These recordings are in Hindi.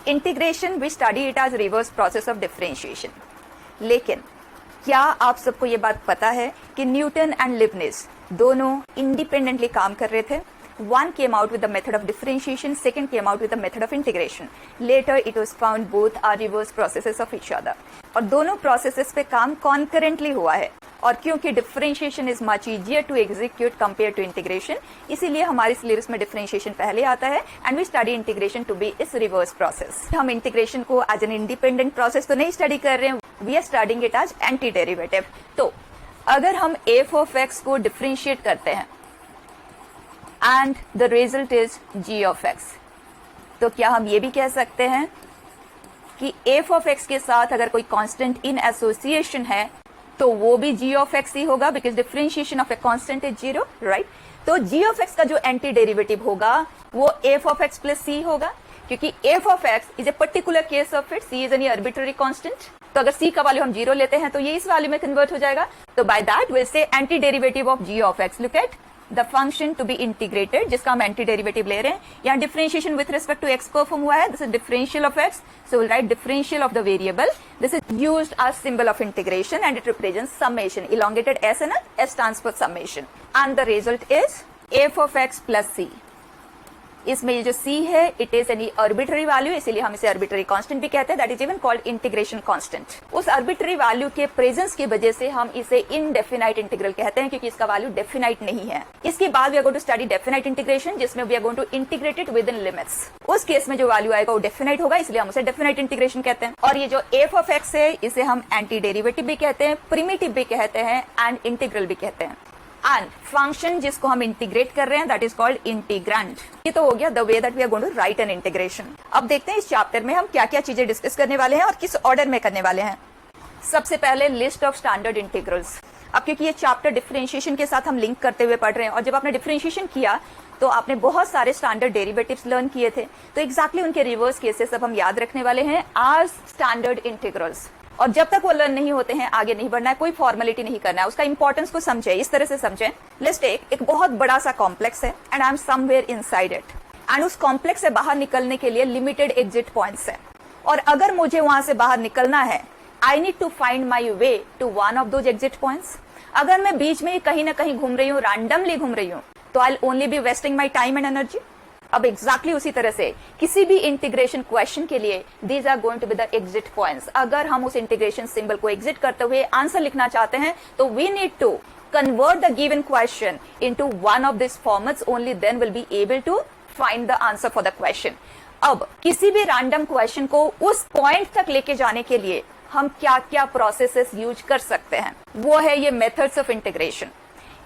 Integration we study it as reverse process of differentiation. लेकिन क्या आप सबको ये बात पता है कि न्यूटन एंड लिबनिज दोनों इंडिपेंडेंटली काम कर रहे थे? One came out with the method of differentiation, second came out with the method of integration. Later it was found both are reverse processes of each other. और दोनों processes पे काम concurrently हुआ है। और क्योंकि differentiation is much easier to execute compared to integration, इसीलिए हमारे syllabus में differentiation पहले आता है and we study integration to be its reverse process. हम integration को as an independent process तो नहीं study कर रहे हैं, we are studying it as antiderivative. तो अगर हम f of x को differentiate करते हैं and the result is g of x, तो क्या हम ये भी कह सकते हैं कि f of x के साथ अगर कोई कांस्टेंट इन एसोसिएशन है तो वो भी g of x ही होगा, because differentiation of a constant is 0, right? तो g of x का जो एंटी डेरिवेटिव होगा वो f of x plus c होगा, क्योंकि f of x is a particular case of it, c is any arbitrary constant. तो अगर c का वैल्यू हम 0 लेते हैं तो ये इस वैल्यू में कन्वर्ट हो जाएगा। तो by that will say anti derivative of g of x, look at the function to be integrated, जिसका हम एंटी डेरिवेटिव ले रहे हैं। यहाँ differentiation with respect to x perform हुआ है, this is differential of x, so will write differential of the variable. This is used as symbol of integration and it represents summation, elongated s and s stands for summation, and the result is f of x plus c। इसमें ये जो c है it is any arbitrary value, इसीलिए हम इसे आर्बिट्ररी कांस्टेंट भी कहते हैं, that is even called integration constant. उस आर्बिट्ररी वैल्यू के प्रेजेंस की वजह से हम इसे इनडेफिनाइट इंटीग्रल कहते हैं, क्योंकि इसका वैल्यू डेफिनाइट नहीं है। इसके बाद we are going to study definite integration, जिसमें we are going to integrate it within limits. उस केस में जो वैल्यू आएगा वो डेफिनाइट होगा, इसलिए हम उसे डेफिनाइट इंटीग्रेशन कहते हैं। और ये जो f ऑफ x है इसे हम एंटी डेरिवेटिव भी कहते हैं, प्रिमिटिव भी कहते हैं एंड इंटीग्रल भी कहते हैं। एंड फंक्शन जिसको हम इंटीग्रेट कर रहे हैं दैट इज कॉल्ड इंटीग्रैंड। ये तो हो गया the way that we are going to write an integration. अब देखते हैं इस चैप्टर में हम क्या क्या चीजें डिस्कस करने वाले हैं और किस ऑर्डर में करने वाले हैं। सबसे पहले लिस्ट ऑफ स्टैंडर्ड इंटीग्रल्स। अब क्योंकि ये चैप्टर डिफरेंशिएशन के साथ हम लिंक करते हुए पढ़ रहे हैं, और जब आपने डिफरेंशिएशन किया तो आपने बहुत सारे स्टैंडर्ड डेरिवेटिव्स लर्न किए थे, तो एग्जैक्टली उनके रिवर्स केसेस अब हम याद रखने वाले हैं एज स्टैंडर्ड इंटीग्रल्स। और जब तक वो लर्न नहीं होते हैं आगे नहीं बढ़ना है, कोई फॉर्मेलिटी नहीं करना है, उसका इंपॉर्टेंस को समझे, इस तरह से समझें। लेट्स टेक एक बहुत बड़ा सा कॉम्प्लेक्स है and I am somewhere inside it, and उस कॉम्प्लेक्स से बाहर निकलने के लिए लिमिटेड एग्जिट पॉइंट्स है, और अगर मुझे वहां से बाहर निकलना है I need to find my way to one of those exit points. अगर मैं बीच में कहीं ना कहीं घूम रही हूँ, रैंडमली घूम रही हूँ, तो I will only be wasting my time and energy. अब एग्जैक्टली उसी तरह से किसी भी इंटीग्रेशन क्वेश्चन के लिए these are going to be the exit points. अगर हम उस इंटीग्रेशन सिंबल को एग्जिट करते हुए आंसर लिखना चाहते हैं तो we need to convert the given question into one of this formats, only then will be able to find the answer for the question. अब किसी भी रैंडम क्वेश्चन को उस पॉइंट तक लेके जाने के लिए हम क्या क्या प्रोसेसेस यूज कर सकते हैं, वो है ये methods of integration.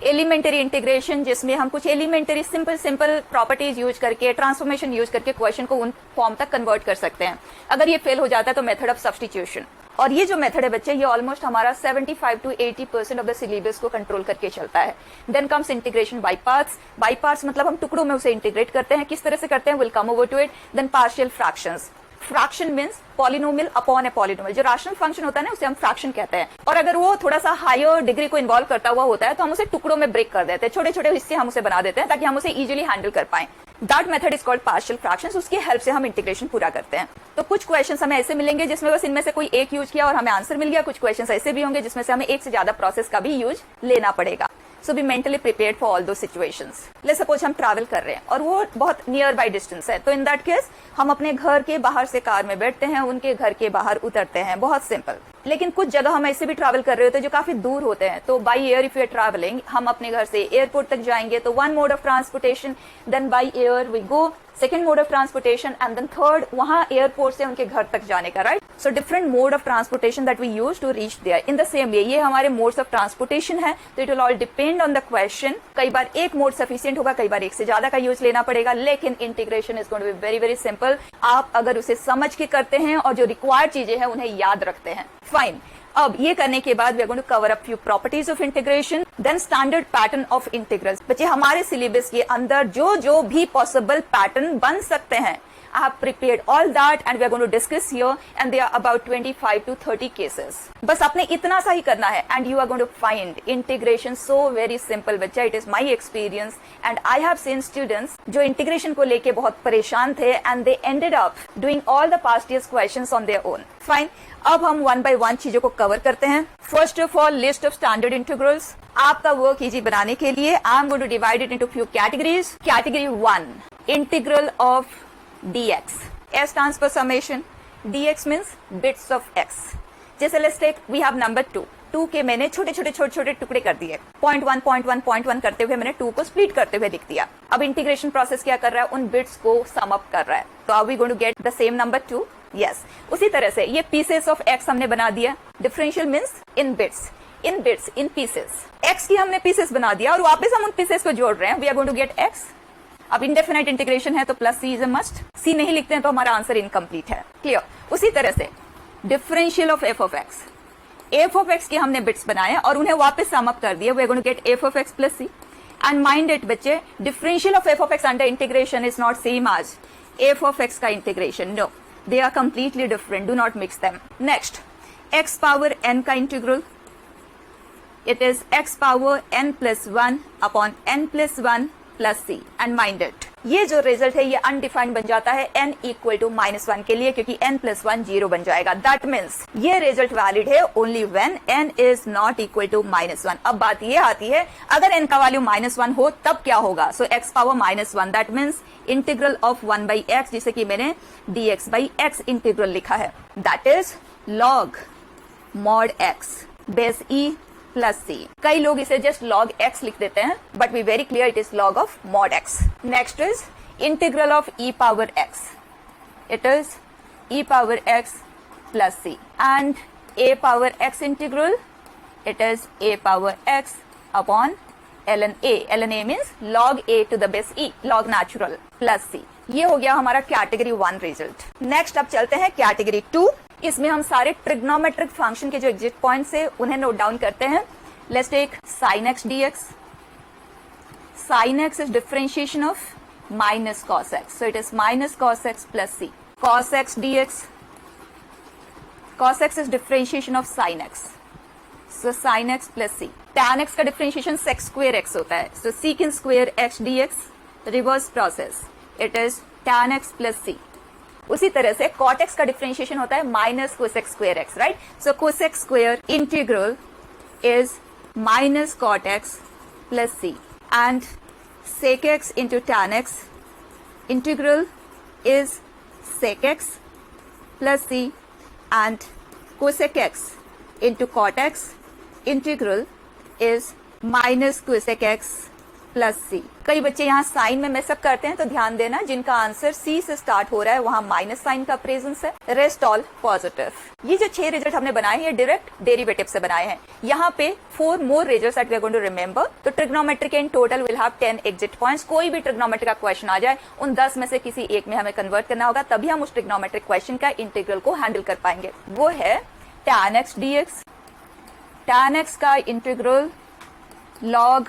Elementary integration, जिसमें हम कुछ एलिमेंटरी सिंपल प्रॉपर्टीज यूज करके, ट्रांसफॉर्मेशन यूज करके क्वेश्चन को उन फॉर्म तक कन्वर्ट कर सकते हैं। अगर ये फेल हो जाता है तो मेथड ऑफ सब्स्टिट्यूशन। और ये जो मेथड है बच्चे, ये ऑलमोस्ट हमारा 75 to 80% ऑफ द सिलेबस को कंट्रोल करके चलता है। Then comes integration by parts. By parts मतलब हम टुकड़ों में उसे इंटीग्रेट करते हैं, किस तरह से करते हैं will come over to it. Then partial fractions. Fraction means polynomial upon a polynomial, जो रैशनल फंक्शन होता है ना उसे हम फ्रैक्शन कहते हैं। और अगर वो थोड़ा सा हायर डिग्री को इन्वॉल्व करता हुआ होता है तो हम उसे टुकड़ों में ब्रेक कर देते हैं, छोटे छोटे हिस्से हम उसे बना देते हैं ताकि हम उसे इजीली हैंडल कर पाएं। That method is called partial fractions. उसकी हेल्प से हम इंटीग्रेशन पूरा करते हैं। तो कुछ क्वेश्चंस हमें ऐसे मिलेंगे जिसमें बस इनमें से कोई एक यूज किया और हमें आंसर मिल गया। कुछ क्वेश्चंस ऐसे भी होंगे जिसमें से हमें एक से ज्यादा प्रोसेस का भी यूज लेना पड़ेगा। So be mentally prepared for all दो सिचुएशंस। लेट्स सपोज हम ट्रैवल कर रहे हैं और वो बहुत नियर बाय डिस्टेंस है, तो इन दैट केस हम अपने घर के बाहर से कार में बैठते हैं, उनके घर के बाहर उतरते हैं, बहुत सिंपल। लेकिन कुछ जगह हम ऐसे भी ट्रैवल कर रहे होते हैं जो काफी दूर होते हैं, तो by air if you are travelling, हम अपने घर से एयरपोर्ट तक जाएंगे तो one mode of transportation, then by air we go second mode of transportation, and then third वहां एयरपोर्ट से उनके घर तक जाने का, right? So different mode of transportation that we use to reach there. In the same way ये हमारे मोड्स ऑफ ट्रांसपोर्टेशन है, तो it will all depend on the question. कई बार एक मोड सफिशिएंट होगा, कई बार एक से ज्यादा का यूज लेना पड़ेगा, लेकिन integration is going to be very very simple. आप अगर उसे समझ के करते हैं और जो रिक्वायर्ड चीजें हैं उन्हें याद रखते हैं, फाइन। अब ये करने के बाद we are going to cover up few properties of integration, then standard pattern of integrals. बच्चे हमारे सिलेबस के अंदर जो जो भी पॉसिबल पैटर्न बन सकते हैं, I have prepared all that and we are going to discuss here, and there are about 25 to 30 cases. बस आपने इतना सा ही करना है and you are going to find integration so very simple बच्चा. It is my experience and I have seen students जो integration को लेके बहुत परेशान थे and they ended up doing all the past years questions on their own. Fine. अब हम वन बाय वन चीजों को कवर करते हैं. First of all, list of standard integrals. आपका वर्क इजी बनाने के लिए I am going to divide it into few categories. Category 1, integral of dx. S stands for summation. dx means bits of x. जैसे let's take we have number 2 के मैंने छोटे छोटे टुकड़े कर दिए. 0.1 करते हुए मैंने 2 को स्प्लिट करते हुए लिख दिया. अब इंटीग्रेशन प्रोसेस क्या कर रहा है, उन बिट्स को सम अप कर रहा है. तो are we going to get the same number 2? Yes. उसी तरह से ये पीसेस ऑफ x हमने बना दिया. Differential means in bits in pieces. x की हमने पीसेस बना दिया और वापस हम उन पीसेस को जोड़ रहे हैं. We are going to get x. अब इंडेफिनाइट इंटीग्रेशन है तो plus c is a must. C नहीं लिखते हैं तो हमारा आंसर इनकम्प्लीट है. क्लियर. उसी तरह से differential of f of x के हमने बिट्स बनाए और उन्हें वापस सम अप कर दिया. We are going to get f of x plus c. And mind it बच्चे, differential of f of x under integration is not same as f of x का integration. No, they are completely different. Do not mix them. Next, x power n का integral. It is x power n plus 1 upon n plus 1 plus c. And mind it, ये जो रिजल्ट है ये अनडिफाइंड बन जाता है n इक्वल टू -1 के लिए, क्योंकि n plus 1 0 बन जाएगा. दैट मीन्स ये रिजल्ट वैलिड है only when n is not equal to -1. अब बात ये आती है, अगर n का वैल्यू -1 हो तब क्या होगा. So x power -1, that means integral of 1 by x, जिसे कि मैंने dx बाई एक्स इंटीग्रल लिखा है. That is log mod x base e plus c. कई लोग इसे जस्ट log x लिख देते हैं, but we very clear it is log of mod x. Next is integral of e power x. It is e power x plus c. And a power x integral, it is a power x upon ln a. ln a means log a to the base e, log natural plus c. ये हो गया हमारा कैटेगरी 1 रिजल्ट. नेक्स्ट अब चलते हैं कैटेगरी 2. इसमें हम सारे ट्रिग्नोमेट्रिक फंक्शन के जो एग्जिट पॉइंट्स है उन्हें नोट डाउन करते हैं. Let's take sin x dx. sin x is differentiation of minus cos x, so it is minus cos x plus c. cos x dx, cos x is differentiation of sin x, so sin x plus c. tan x का differentiation sec square x होता है, so secant square x dx. reverse process, it is tan x plus c. उसी तरह से cot x का डिफरेंशिएशन होता है minus cosec square x, right. So cosec square integral is minus cot x plus c. And sec x into tan x integral is sec x plus c. And cosec x into cot x integral is minus cosec x plus c. कई बच्चे यहाँ साइन में मिसअप करते हैं, तो ध्यान देना जिनका आंसर सी से स्टार्ट हो रहा है वहां माइनस साइन का प्रेजेंस है. Rest all positive. ये जो 6 रिजल्ट हमने बनाए हैं डायरेक्ट डेरिवेटिव से बनाए हैं. यहाँ पे 4 more results that we are going to remember. तो trigonometric in total will have 10 exit points. कोई भी ट्रिग्नोमेट्रिक का क्वेश्चन आ जाए उन 10 में से किसी एक में हमें कन्वर्ट करना होगा, तभी हम उस ट्रिग्नोमेट्रिक क्वेश्चन का इंटीग्रल को हैंडल कर पाएंगे. वो है tan x dx. tan x का इंटीग्रल log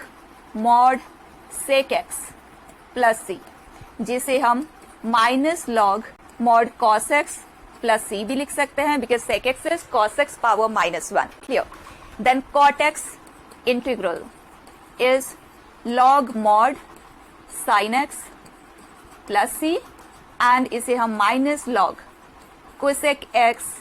mod sec x plus c, जिसे हम minus log mod cos x plus c भी लिख सकते हैं, because sec x is cos x power -1. Clear. Then cot x integral is log mod sin x plus c, and इसे हम minus log cosec x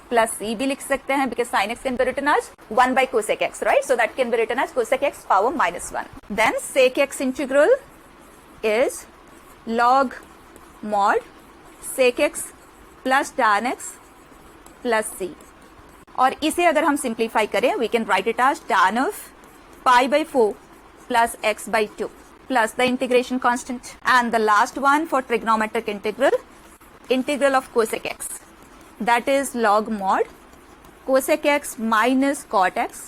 plus c भी लिख सकते हैं, because sin x can be written as 1 by cosec x, right. So that can be written as cosec x power -1. Then sec x integral is log mod sec x plus tan x plus c. और इसे अगर हम सिंप्लीफाई करें, we can write it as tan of pi by 4 plus x by 2 plus the integration constant. And the last one for trigonometric integral of cosec x, that is log mod cosec x minus cot x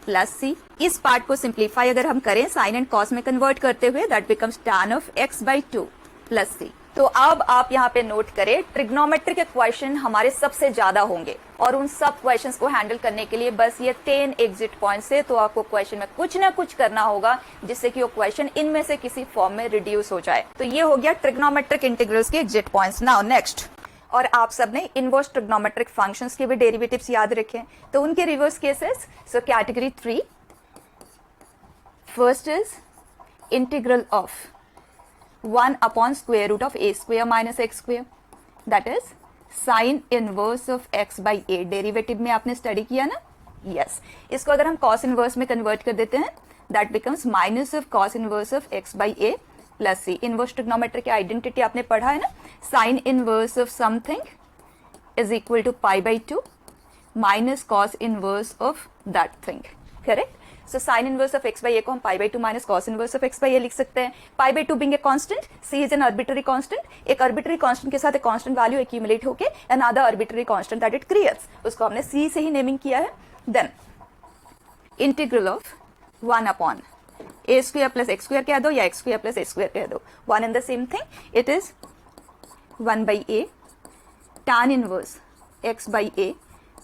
plus c. इस पार्ट को सिंप्लीफाई अगर हम करें साइन एंड कॉस में कन्वर्ट करते हुए, that becomes tan of x by 2 plus c. तो अब आप यहाँ पे नोट करें, ट्रिग्नोमेट्री के क्वेश्चन हमारे सबसे ज्यादा होंगे और उन सब क्वेश्चंस को हैंडल करने के लिए बस ये 10 एग्जिट पॉइंट्स है, तो आपको क्वेश्चन में कुछ ना कुछ करना होगा जिससे कि वो क्वेश्चन इनमें से किसी फॉर्म में रिड्यूस हो जाए। तो ये हो गया ट्रिग्नोमेट्रिक इंटीग्रल्स के एग्जिट पॉइंट्स। नाउ नेक्स्ट, और आप सबने इनवर्स ट्रिग्नोमेट्रिक फंक्शंस के भी डेरिवेटिव्स याद रखे, तो उनके reverse cases. So category 3, first is integral of 1 upon square root of a square minus x square, that is sin inverse of x by a। Derivative में आपने स्टडी किया ना, यस। इसको अगर हम cos इनवर्स में कन्वर्ट कर देते हैं, that becomes minus of cos inverse of x by a plus c. Inverse trigonometry की आइडेंटिटी आपने पढ़ा है ना, sine inverse of something is equal to pi by 2 minus cos inverse of that thing, correct. So sine inverse of x by a को हम pi by 2 minus cos inverse of x by a लिख सकते हैं। Pi by 2 being a constant, C is an arbitrary constant, एक आर्बिट्ररी कांस्टेंट के साथ एक कांस्टेंट वैल्यू एक्यूमुलेट होके another arbitrary constant that it creates, उसको हमने सी से ही नेमिंग किया है। Then integral of 1 upon a square plus x square कह दो या x square plus a square कह दो, one and the same thing, it is 1 by a tan inverse x by a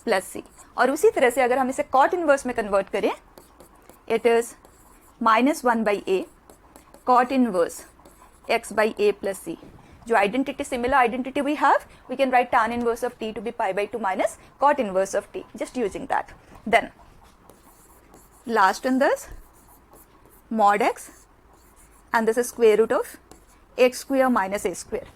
plus c. और उसी तरह से अगर हम इसे कॉट इनवर्स में कन्वर्ट करें, it is minus 1 by a cot inverse x by a plus c। जो identity, similar identity we have, we can write tan inverse of t to be pi by 2 minus cot inverse of t, just using that। Then last in this mod x and this is square root of x square minus a square।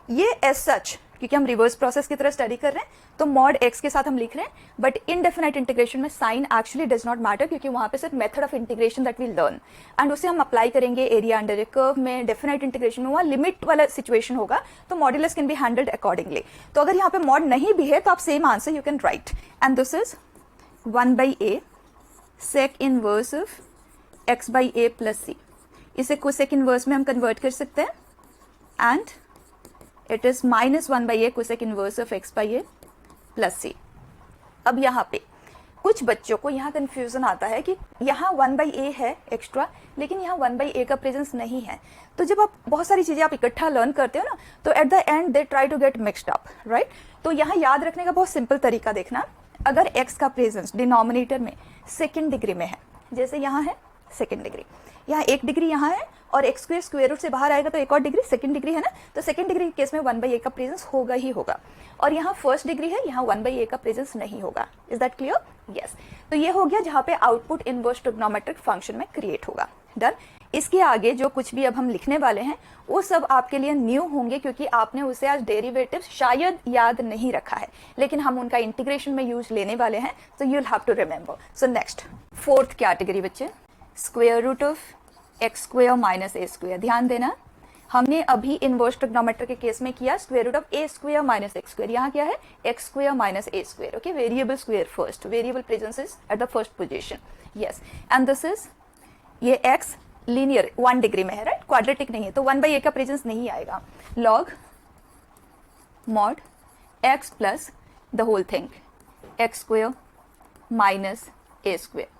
ये as such, क्योंकि हम रिवर्स प्रोसेस की तरह स्टडी कर रहे हैं तो मॉड एक्स के साथ हम लिख रहे हैं, बट इनडेफिनाइट इंटीग्रेशन में sign actually does not matter, क्योंकि वहां पे सिर्फ method of integration that we learn and उसे हम अप्लाई करेंगे एरिया अंडर ए कर्व में। डेफिनाइट इंटीग्रेशन में वहां लिमिट वाला सिचुएशन होगा, तो modulus can be handled accordingly. तो अगर यहाँ पे मॉड नहीं भी है तो आप same answer you can write, and this is 1 by a sec inverse of x by a plus c. इसे कोसेक इनवर्स में हम कन्वर्ट कर सकते हैं, and it is minus 1 by a cosec inverse of x by a plus c. अब यहाँ पे कुछ बच्चों को यहाँ कंफ्यूजन आता है कि यहाँ 1 बाई ए है एक्स्ट्रा, लेकिन यहाँ 1 बाई ए का प्रेजेंस नहीं है। तो जब आप बहुत सारी चीजें आप इकट्ठा लर्न करते हो ना, तो at the end they try to get mixed up, right. तो यहाँ याद रखने का बहुत सिंपल तरीका देखना, अगर एक्स का प्रेजेंस डिनोमिनेटर में सेकेंड डिग्री में है, जैसे यहाँ है सेकेंड डिग्री, यहाँ 1 डिग्री यहाँ है, और एक्स स्क्वायर स्क्वायर रूट से बाहर आएगा तो एक और डिग्री, सेकंड डिग्री है ना, तो सेकंड डिग्री के केस में 1 बाई ए का प्रेजेंस होगा ही होगा। और यहाँ फर्स्ट डिग्री है, यहाँ 1 बाई ए का प्रेजेंस नहीं होगा। Is that clear? यस। तो ये हो गया जहाँ पे आउटपुट इनवर्स ट्रिग्नोमेट्रिक फंक्शन में क्रिएट होगा। डन। इसके आगे जो कुछ भी अब हम लिखने वाले हैं वो सब आपके लिए न्यू होंगे, क्योंकि आपने उसे आज डेरिवेटिव शायद याद नहीं रखा है, लेकिन हम उनका इंटीग्रेशन में यूज लेने वाले हैं, तो you will have to remember. So next, fourth category बच्चे, square root of x square minus a square. ध्यान देना, हमने अभी इनवर्स ट्रिग्नोमेट्री के केस में किया square root of a square minus x square. यहाँ क्या है? X square minus a square. Okay, variable square first, variable presence is at the first position. Yes, and this is, ये एक्स लीनियर 1 डिग्री में है, राइट, क्वाड्रेटिक नहीं है, तो 1 बाई ए का प्रेजेंस नहीं आएगा। Log mod x plus the whole thing x square minus a square.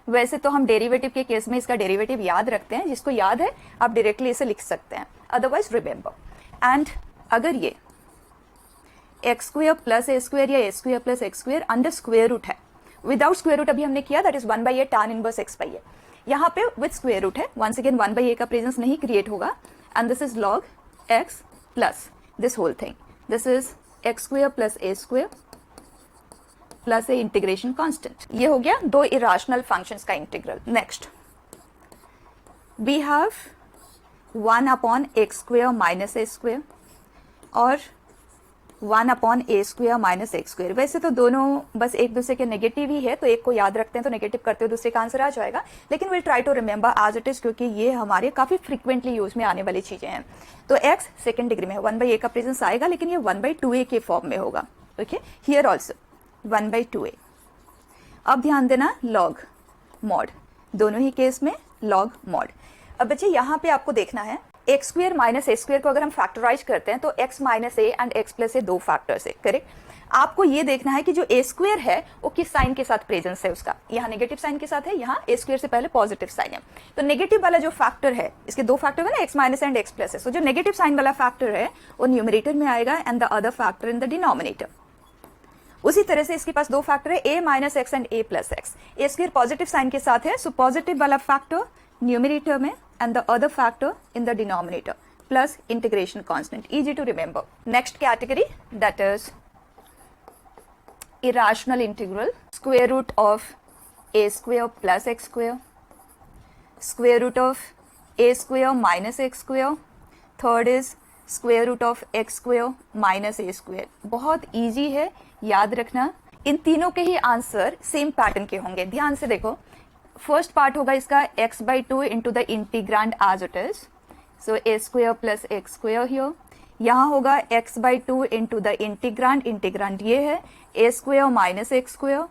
वैसे तो हम डेरिवेटिव के केस में इसका डेरिवेटिव याद रखते हैं, जिसको याद है आप डायरेक्टली इसे लिख सकते हैं, अदरवाइज रिमेंबर। एंड अगर ये x square plus a square या a square plus x square under square root है, विदाउट स्क्वायर रूट अभी हमने किया, that is 1 by a tan inverse x by a. यहाँ पे विद स्क्वायर रूट है, वंस अगेन 1 बाई ए का प्रेजेंस नहीं क्रिएट होगा, and this is log x plus this whole thing, this is x square plus a square plus a integration constant. ये हो गया दो इरेशनल फंक्शंस का integral. Next we have 1 upon x square minus a square और 1 upon a square minus x square. वैसे तो दोनों बस एक दूसरे के नेगेटिव ही है, तो एक को याद रखते हैं तो नेगेटिव करते हुए दूसरे का आंसर आ जाएगा, लेकिन will try to remember as it is, क्योंकि ये हमारे काफी फ्रीक्वेंटली यूज में आने वाली चीजें हैं। तो एक्स सेकेंड डिग्री में है, 1 बाई ए का प्रेजेंस आएगा, लेकिन ये 1 बाई 2a के फॉर्म में होगा। Okay, here also 1 by 2a। अब ध्यान देना, लॉग मॉड, दोनों ही केस में लॉग मॉड। अब बच्चे यहाँ पे आपको देखना है x square minus a square को अगर हम फैक्टराइज करते हैं तो x minus a and x plus a दो फैक्टर्स है, करेक्ट। आपको ये देखना है कि जो ए स्क्वेयर है वो किस साइन के साथ प्रेजेंस है उसका, यहाँ नेगेटिव साइन के साथ है, यहाँ ए स्क्वेयर से पहले पॉजिटिव साइन है। तो नेगेटिव वाला जो फैक्टर है, इसके दो फैक्टर है ना, x minus and x plus है, सो जो नेगेटिव साइन वाला फैक्टर है वो न्यूमरेटर में आएगा and the other factor in the denominator. उसी तरह से इसके पास दो फैक्टर है, a minus x and a plus x. A square positive sign के साथ है, सो पॉजिटिव वाला फैक्टर न्यूमरेटर में and the other factor in the denominator plus integration constant, easy to remember. Next category that is irrational integral, square root of a square plus x square, square root of a square minus x square, third is square root of x square minus a square। बहुत इजी है, याद रखना। इन तीनों के ही आंसर सेम पैटर्न के होंगे, ध्यान से देखो। फर्स्ट पार्ट होगा इसका x/2 into the integrand as it is, so a square plus x square here. यहाँ होगा x/2 into the integrand, integrand ये है a square minus x square,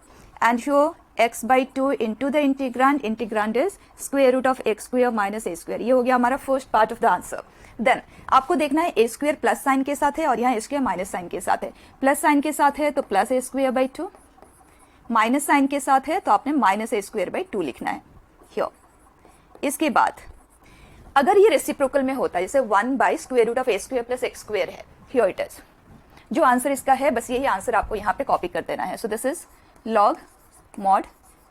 and here x/2 into the integrand, integrand is square root of x square minus a square. ये हो गया हमारा first part of the answer. Then आपको देखना है ए स्क्वेयर प्लस साइन के साथ है और यहाँ ए स्क्वेयर माइनस साइन के साथ है। प्लस साइन के साथ है तो plus a square by 2, minus sign के साथ है तो आपने माइनस ए स्क्वेयर बाई 2 लिखना है हियर। इसके बाद अगर ये रेसिप्रोकल में होता है, जैसे 1 by square root of a square plus x square है, हियर इट इज। जो आंसर इसका है बस यही आंसर आपको यहाँ पे कॉपी कर देना है। So this is log mod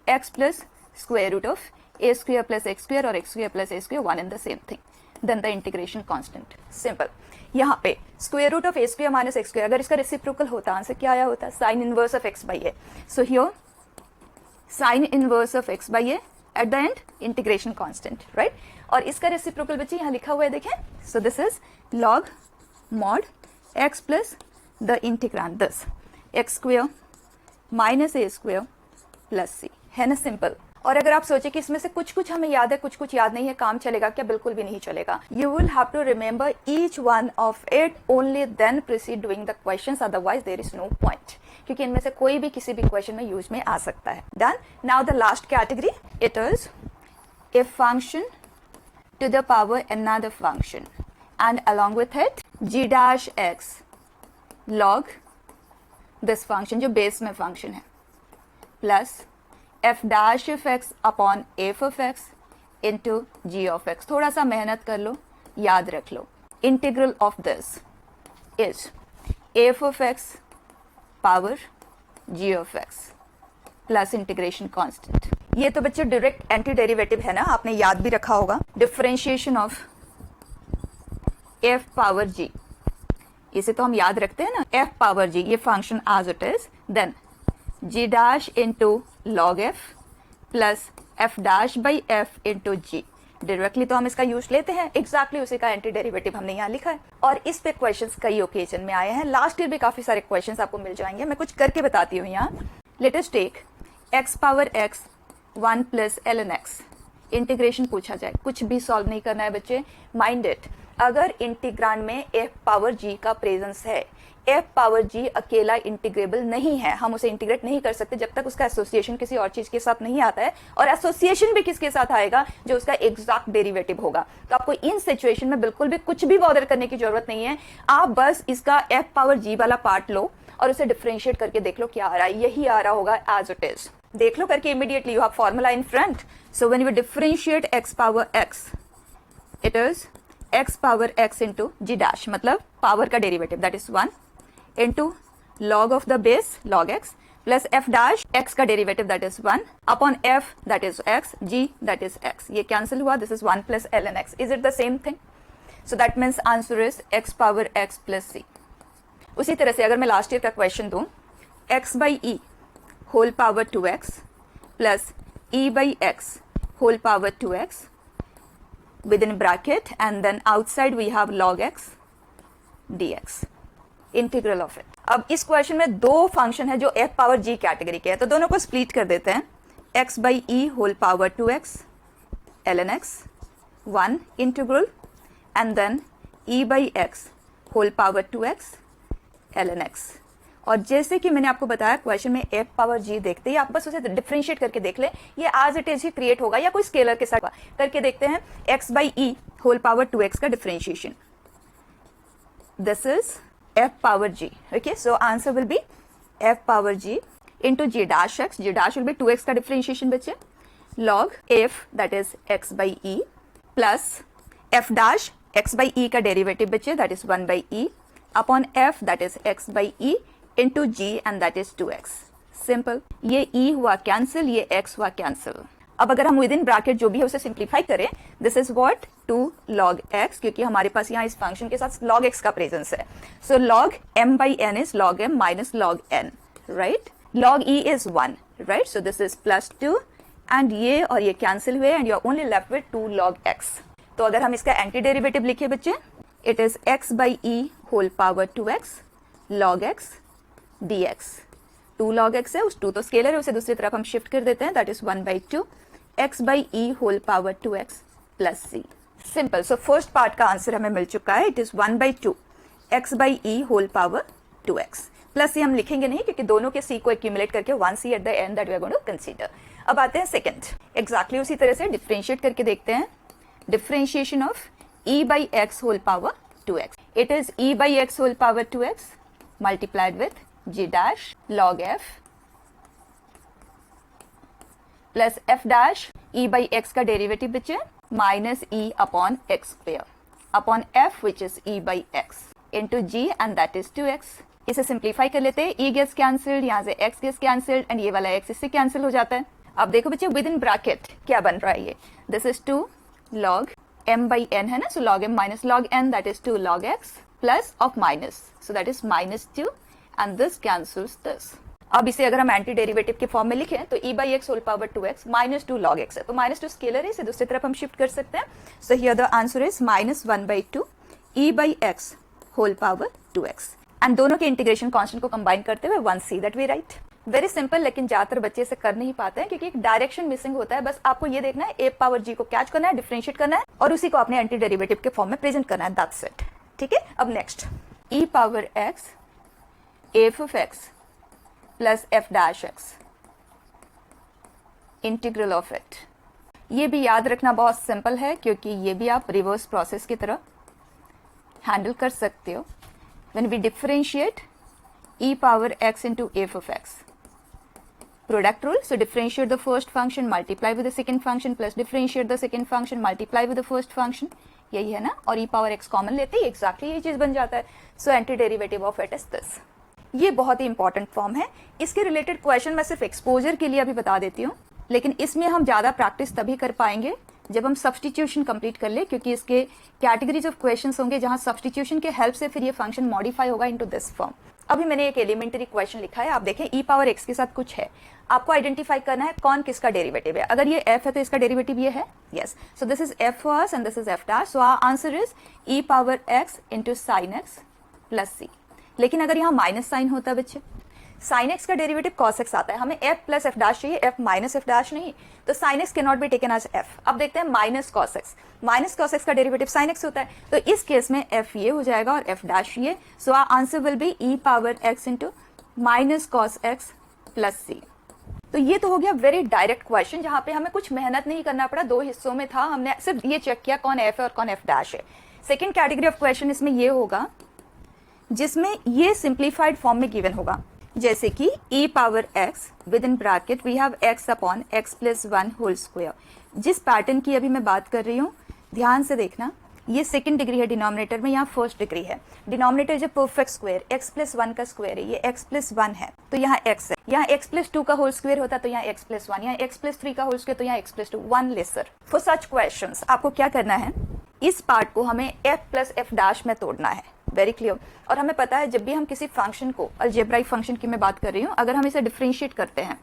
x plus square root of a square plus x square और x square plus a square, one and the same thing, then the integration constant, simple. यहाँ पे square root of a square minus x square, अगर इसका रेसिप्रोकल होता, आंसर क्या आया होता, sine inverse of x by a. So here sine inverse of x by a at the and integration constant, right. और इसका रेसिप्रोकल बच्चे यहाँ लिखा हुआ है, देखें। So this is log mod x plus the integrand this x square minus a square plus c, है ना, सिंपल। और अगर आप सोचे कि इसमें से कुछ कुछ हमें याद है कुछ कुछ याद नहीं है, काम चलेगा क्या? बिल्कुल भी नहीं चलेगा। You will have to remember each one of it, only then proceed doing the questions, otherwise there is no point, क्योंकि इनमें से कोई भी किसी भी क्वेश्चन में यूज में आ सकता है। Done. Now the last category, it is a function to the power another function and along with it g dash x log this function जो बेस में फंक्शन है plus f dash of x upon f of x into g of x। थोड़ा सा मेहनत कर लो, याद रख लो। Integral of this is f of x power g of x plus integration constant. ये तो बच्चे डायरेक्ट एंटी डेरिवेटिव है ना, आपने याद भी रखा होगा। Differentiation of f power g, इसे तो हम याद रखते हैं ना, f पावर g, ये function as it is, then g dash into log f plus f dash by f into g। Directly तो हम इसका यूज लेते हैं, एग्जैक्टली उसी का एंटी डेरिवेटिव हमने यहाँ लिखा है। और इस पे क्वेश्चंस कई ओकेजन में आए हैं, लास्ट ईयर भी काफी सारे क्वेश्चंस आपको मिल जाएंगे। मैं कुछ करके बताती हूँ यहाँ। Let us take x power x 1 plus ln x, integration पूछा जाए, कुछ भी सॉल्व नहीं करना है बच्चे, माइंड इट। अगर इंटीग्रांड में f पावर g का प्रेजेंस है, f पावर g अकेला इंटीग्रेबल नहीं है, हम उसे इंटीग्रेट नहीं कर सकते जब तक उसका एसोसिएशन किसी और चीज के साथ नहीं आता है, और एसोसिएशन भी किसके साथ आएगा, जो उसका एग्जैक्ट डेरिवेटिव होगा। तो आपको इन सिचुएशन में बिल्कुल भी कुछ भी बॉदर करने की जरूरत नहीं है, आप बस इसका f पावर g वाला पार्ट लो और उसे डिफरेंशिएट करके देख लो क्या आ रहा है, यही आ रहा होगा एज इट इज। देख लो करके immediately, you have formula in front. So when you differentiate x power x, it is x power x into g dash, मतलब पावर का derivative that is 1 into log of the base log x plus f dash x का derivative that is 1 upon f that is x, g that is x। ये कैंसिल हुआ, this is 1 plus ln x। Is it the same thing? So that means answer is x power x plus c। उसी तरह से अगर मैं लास्ट ईयर का क्वेश्चन दूं, x by e whole power 2x plus e by x whole power 2x with in bracket and then outside we have log x dx, integral of it. अब इस क्वेश्चन में दो फंक्शन है जो f पावर g कैटेगरी के हैं, तो दोनों को स्प्लिट कर देते हैं। x by e whole power 2x ln x 1 integral and then e by x whole power 2x ln x और जैसे कि मैंने आपको बताया क्वेश्चन में f पावर g देखते ही आप बस उसे डिफरेंशिएट करके देख लें, ये एज इट इज ही क्रिएट होगा या कोई स्केलर के साथ करके देखते हैं। x by e whole power 2x का differentiation, this is f power g। Okay, so answer will be f power g into g dash x, g dash will be 2x का डिफरेंशिएशन बच्चे, log f that is x by e plus f dash x by e का डेरिवेटिव बच्चे that is 1 by e upon f that is x by e into g and that is 2x। Simple, ये e हुआ कैंसिल, ये x हुआ कैंसिल। अब अगर हम विद इन ब्रैकेट जो भी है उसे सिंप्लीफाई करें, this is what 2 log x, क्योंकि हमारे पास यहाँ इस फंक्शन के साथ log x का प्रेजेंस है। So log m by n is log m minus log n, right. log e is 1, right. So this is plus 2 and ये और ये कैंसिल हुए and you are only left with 2 log x। तो अगर हम इसका एंटी डेरिवेटिव लिखे बच्चे, it is x by e whole power 2x log x dx। 2 log x है, उस 2 तो स्केलर है, उसे दूसरी तरफ हम शिफ्ट कर देते हैं, that is 1 by 2 x by e whole power 2x plus c। Simple, so first part का आंसर हमें मिल चुका है, it is 1 by 2 x by e whole power 2x plus c। हम लिखेंगे नहीं क्योंकि दोनों के c को एक्यूमुलेट करके 1 c at the end that we are going to consider. अब आते हैं सेकंड, एग्जैक्टली उसी तरह से डिफरेंशिएट करके देखते हैं। Differentiation of e by x whole power 2x, it is e by x whole power 2x multiplied with g dash log f plus f dash e by x का डेरिवेटिव बचे minus e upon x square upon f which is e by x into g and that is 2x। इसे सिंप्लीफाई कर लेते हैं, e गेट्स कैंसिल्ड, यहाँ से x गेट्स कैंसिल्ड एंड ये वाला x इससे कैंसिल हो जाता है। अब देखो बच्चे विद इन ब्रैकेट क्या बन रहा है, ये this is 2 log m by n है ना, सो log m minus log n that is 2 log x plus of minus, so that is minus 2 and this cancels this। अब इसे अगर हम एंटी डेरिवेटिव के फॉर्म में लिखें तो e by x whole power 2x minus 2 log x है, तो माइनस 2 स्केलर है, इसे दूसरी तरफ हम शिफ्ट कर सकते हैं। So here the answer is minus 1 by 2 e by x whole power 2x and दोनों के इंटीग्रेशन कांस्टेंट को कंबाइन करते हुए 1c that we write. Very simple, लेकिन ज्यादातर बच्चे इसे कर नहीं पाते हैं क्योंकि एक डायरेक्शन मिसिंग होता है। बस आपको ये देखना है a पावर g को कैच करना है, डिफरेंशिएट करना है और उसी को अपने एंटी डेरिवेटिव के फॉर्म में प्रेजेंट करना है, दैट्स इट। ठीक है, अब next e power x f of x plus f dash x integral of it. ये भी याद रखना बहुत सिंपल है क्योंकि ये भी आप रिवर्स प्रोसेस की तरह हैंडल कर सकते हो। When we differentiate e power x into f of x, product rule, so differentiate the first function multiply with the second function plus differentiate the second function multiply with the first function, यही है ना, और e पावर x कॉमन लेते ही एग्जैक्टली ये चीज बन जाता है। So anti derivative of it is this. ये बहुत ही इंपॉर्टेंट फॉर्म है, इसके रिलेटेड क्वेश्चन मैं सिर्फ एक्सपोजर के लिए अभी बता देती हूँ, लेकिन इसमें हम ज्यादा प्रैक्टिस तभी कर पाएंगे जब हम सब्स्टिट्यूशन कंप्लीट कर ले, क्योंकि इसके कैटेगरीज ऑफ क्वेश्चंस होंगे जहां सब्स्टिट्यूशन के हेल्प से फिर ये फंक्शन मॉडिफाई होगा इनटू दिस फॉर्म। अभी मैंने एक एलिमेंटरी क्वेश्चन लिखा है, आप देखें e पावर x के साथ कुछ है, आपको आइडेंटिफाई करना है कौन किसका डेरिवेटिव है। अगर ये f है तो इसका डेरिवेटिव ये है, yes, so this is f for us and this is f dash, so our answer is e power x into sin x plus c। लेकिन अगर यहाँ माइनस साइन होता है बच्चे, साइन एक्स का डेरिवेटिव कॉस एक्स आता है, हमें f प्लस एफ डैश चाहिए, f माइनस एफ डैश नहीं, तो sine x can not be taken as f। अब देखते हैं माइनस कॉस एक्स का डेरिवेटिव साइन एक्स होता है, तो इस केस में f ये हो जाएगा और f डैश ये, so our answer will be e power x into minus cos x plus c। तो ये तो हो गया वेरी डायरेक्ट क्वेश्चन जहां पे हमें कुछ मेहनत नहीं करना पड़ा, 2 हिस्सों में था, हमने सिर्फ ये चेक किया कौन f है और कौन f डैश है। सेकेंड कैटेगरी ऑफ क्वेश्चन इसमें ये होगा जिसमें ये सिंप्लीफाइड फॉर्म में गिवन होगा, जैसे कि e power x with in bracket we have x upon x plus 1 whole square. जिस पैटर्न की अभी मैं बात कर रही हूँ ध्यान से देखना, ये सेकंड डिग्री है डिनोमिनेटर में, यहाँ फर्स्ट डिग्री है। डिनोमिनेटर जो परफेक्ट स्क्वायर x प्लस 1 का स्क्वायर है, ये x प्लस 1 है तो यहाँ x है, यहाँ x प्लस 2 का होल स्क्वायर होता तो यहाँ x प्लस 1, यहाँ x प्लस 3 का होल स्क्वायर तो यहाँ x plus 2, 1 lesser. For such questions आपको क्या करना है, इस पार्ट को हमें f प्लस एफ डैश में तोड़ना है, वेरी क्लियर। और हमें पता है जब भी हम किसी फंक्शन को, अलजेब्राइक फंक्शन की मैं बात कर रही हूँ, अगर हम इसे डिफरेंशिएट करते हैं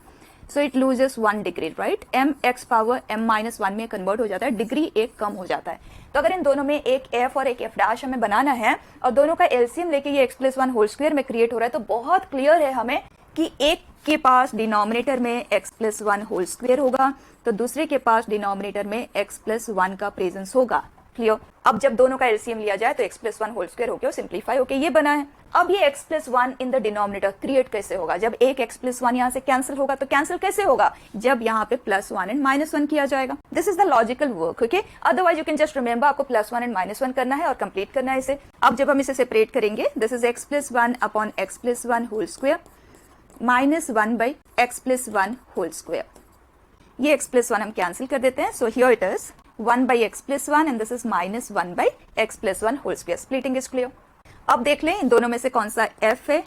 so it loses 1 degree, right. m x power m minus 1 में कन्वर्ट हो जाता है, डिग्री एक कम हो जाता है। तो अगर इन दोनों में एक f और एक f डैश हमें बनाना है और दोनों का एलसीएम लेके ये x प्लस 1 होल स्क्वायर में क्रिएट हो रहा है, तो बहुत क्लियर है हमें कि एक के पास डिनोमिनेटर में x प्लस 1 होल स्क्वायर होगा तो दूसरे के पास डिनोमिनेटर में x प्लस 1 का प्रेजेंस होगा, क्लियर। अब जब दोनों का एलसीएम लिया जाए तो x plus one whole square होकर सिंप्लीफाई होकर ये बना है। अब ये x plus one in the denominator create कैसे होगा? जब एक x प्लस वन यहाँ से कैंसिल होगा तो कैंसिल कैसे होगा? जब यहाँ पे plus one and minus one किया जाएगा। This is the logical work, okay. Otherwise you can just remember आपको plus one and minus one करना है और कंप्लीट करना है इसे। अब जब हम इसे सेपरेट करेंगे, this is x plus one upon x plus one whole square minus one by x plus one whole square. ये x प्लस वन हम कैंसिल कर देते हैं, so here it is 1 by x plus 1 and this is minus 1 by x plus 1 whole square. Splitting is clear. अब देख लें इन दोनों में से कौन सा f है,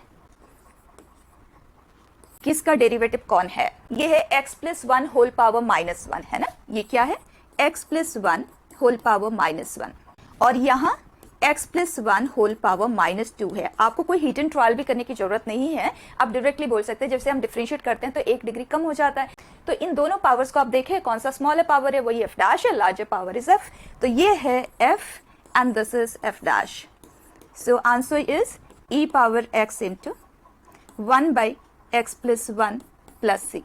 किसका डेरिवेटिव कौन है? ये है x plus 1 whole power minus 1, है ना? ये क्या है? x plus 1 whole power minus 1 और यहाँ x plus 1 whole power minus 2 है। आपको कोई हीट एंड ट्रायल भी करने की जरूरत नहीं है, आप डायरेक्टली बोल सकते हैं। जैसे हम डिफरेंशिएट करते हैं तो 1 डिग्री कम हो जाता है। तो इन दोनों पावर्स को आप देखें कौन सा स्मॉलर पावर है, वही f डैश है, लार्जर पावर इज f। तो ये है f and this is f dash. So answer is e power x into 1 by x plus 1 plus c।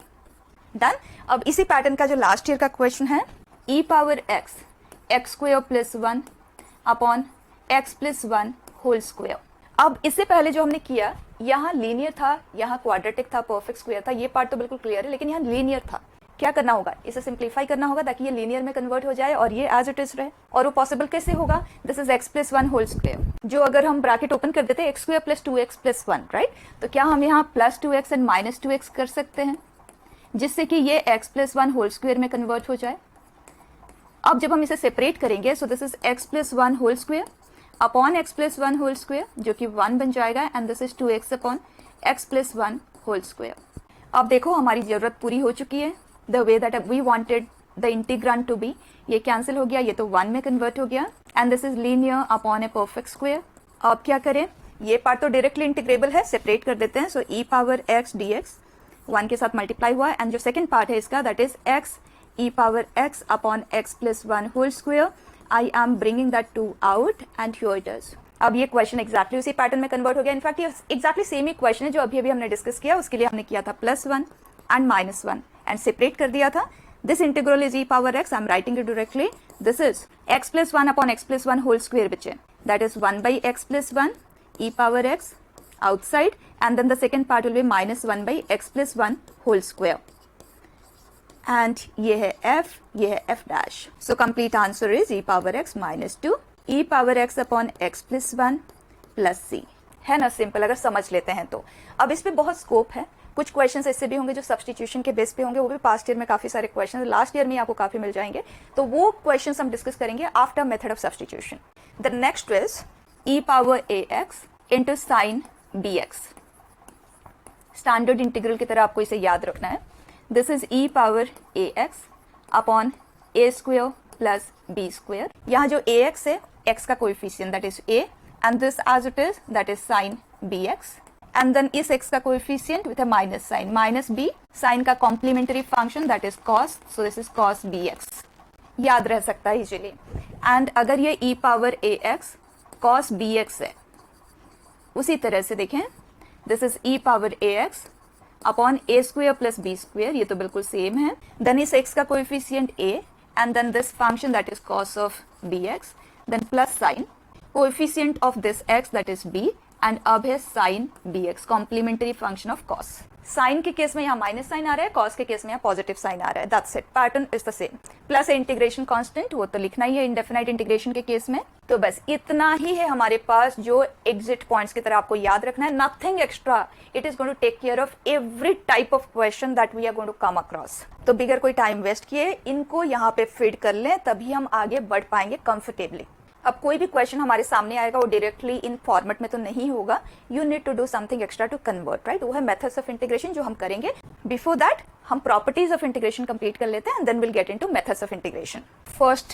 Done. अब इसी पैटर्न का जो लास्ट ईयर का क्वेश्चन है, e power x square plus 1 upon x plus 1 whole square. अब इससे पहले जो हमने किया, यहाँ लीनियर था, यहाँ क्वाड्रेटिक था, परफेक्ट स्क्वायर था, ये पार्ट तो बिल्कुल क्लियर है, लेकिन यहाँ लीनियर था। क्या करना होगा? इसे सिंप्लीफाई करना होगा ताकि ये लीनियर में कन्वर्ट हो जाए और ये एज इट इज रहे। और वो पॉसिबल कैसे होगा? This is x plus 1 whole square, जो अगर हम ब्रैकेट ओपन कर देते हैं x square plus 2x plus 1, right? तो क्या हम यहाँ plus 2x and minus 2x कर सकते हैं, जिससे कि ये x प्लस 1 होल स्क्वायर में कन्वर्ट हो जाए। अब जब हम इसे सेपरेट करेंगे, so this is x plus 1 whole square upon x plus 1 whole square, जो कि 1 बन जाएगा, and this is 2x upon x plus 1 whole square. अब देखो हमारी जरूरत पूरी हो चुकी है। The way that we wanted the integrand to be, ये कैंसिल हो गया, ये तो 1 में कन्वर्ट हो गया, and this is linear upon a perfect square. अब क्या करें? ये पार्ट तो डायरेक्टली इंटीग्रेबल है, सेपरेट कर देते हैं। सो e पावर x dx 1 के साथ मल्टीप्लाई हुआ, एंड जो सेकेंड पार्ट है इसका, that is x e power x upon x plus 1 whole square. I am bringing that 2 out and here it is. अब ये क्वेश्चन एक्जैक्टली उसी पैटर्न में कन्वर्ट हो गया। इनफैक्ट ये एक्जैक्टली सेम ही क्वेश्चन है जो अभी हमने डिस्कस किया। उसके लिए हमने किया था plus 1 and minus 1 and separate कर दिया था। This integral is e power x, I am writing it directly. This is x plus 1 upon x plus 1 whole square बचे, that is 1 by x plus 1 e power x outside, and then the second part will be minus 1 by x plus 1 whole square. And ये है f, ये है f dash. So complete answer is e power x minus 2 e power x upon x plus 1 plus c. है ना सिंपल, अगर समझ लेते हैं तो। अब इस पे बहुत स्कोप है। कुछ क्वेश्चंस ऐसे भी होंगे जो सब्स्टिट्यूशन के बेस पे होंगे, वो भी पास्ट ईयर में काफी सारे क्वेश्चंस, लास्ट ईयर में आपको काफी मिल जाएंगे, तो वो क्वेश्चंस हम डिस्कस करेंगे after method of substitution. The next is e power ax into sine bx। Standard integral की तरह आपको इसे याद रखना है। This is e power ax upon a square plus b square. यहाँ जो ax है, x का coefficient that is a, and this as it is, that is sin bx, and then इस x का coefficient with a minus sign, minus b, sin का complementary function that is cos, so this is cos bx, याद रह सकता है इजीली। एंड अगर ये e power ax cos bx है, उसी तरह से देखें, this is e power ax upon a square plus b square, ये तो बिल्कुल सेम है। देन इस x का coefficient a, and then this function that is cos of bx, then plus sine coefficient of this x that is b, and अब है sine bx, complementary function of cos। Sine के केस में यहाँ माइनस साइन आ रहा है, cos के केस में यहाँ पॉजिटिव साइन आ रहा है, that's it, pattern is the same. Plus integration constant, वो तो लिखना ही है इंडेफिनाइट इंटीग्रेशन के केस में। तो बस इतना ही है हमारे पास जो एग्जिट पॉइंट्स की तरह आपको याद रखना है, nothing extra. It is going to take care of every type of question that we are going to come across. तो बिगर कोई टाइम वेस्ट किए इनको यहाँ पे फीड कर लें, तभी हम आगे बढ़ पाएंगे कंफर्टेबली। अब कोई भी क्वेश्चन हमारे सामने आएगा वो डायरेक्टली इन फॉर्मेट में तो नहीं होगा, you need to do something extra to convert, right? वो है मेथड्स ऑफ इंटीग्रेशन जो हम करेंगे। बिफोर दैट हम प्रॉपर्टीज ऑफ इंटीग्रेशन कंप्लीट कर लेते हैं and then will get into methods of integration. First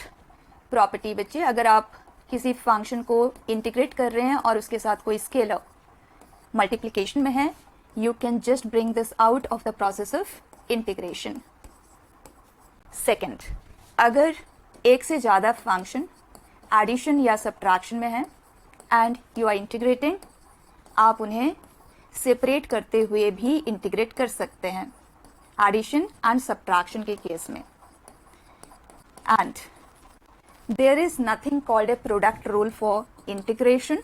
property बच्चे, अगर आप किसी फंक्शन को इंटीग्रेट कर रहे हैं और उसके साथ कोई स्केलर मल्टीप्लीकेशन में है, you can just bring this out of the process of integration. Second, अगर एक से ज्यादा फंक्शन एडिशन या सब्ट्रैक्शन में है एंड यू आर इंटीग्रेटिंग, आप उन्हें सेपरेट करते हुए भी इंटीग्रेट कर सकते हैं एडिशन एंड सब्ट्रैक्शन के केस में। And there is nothing called a product rule for integration.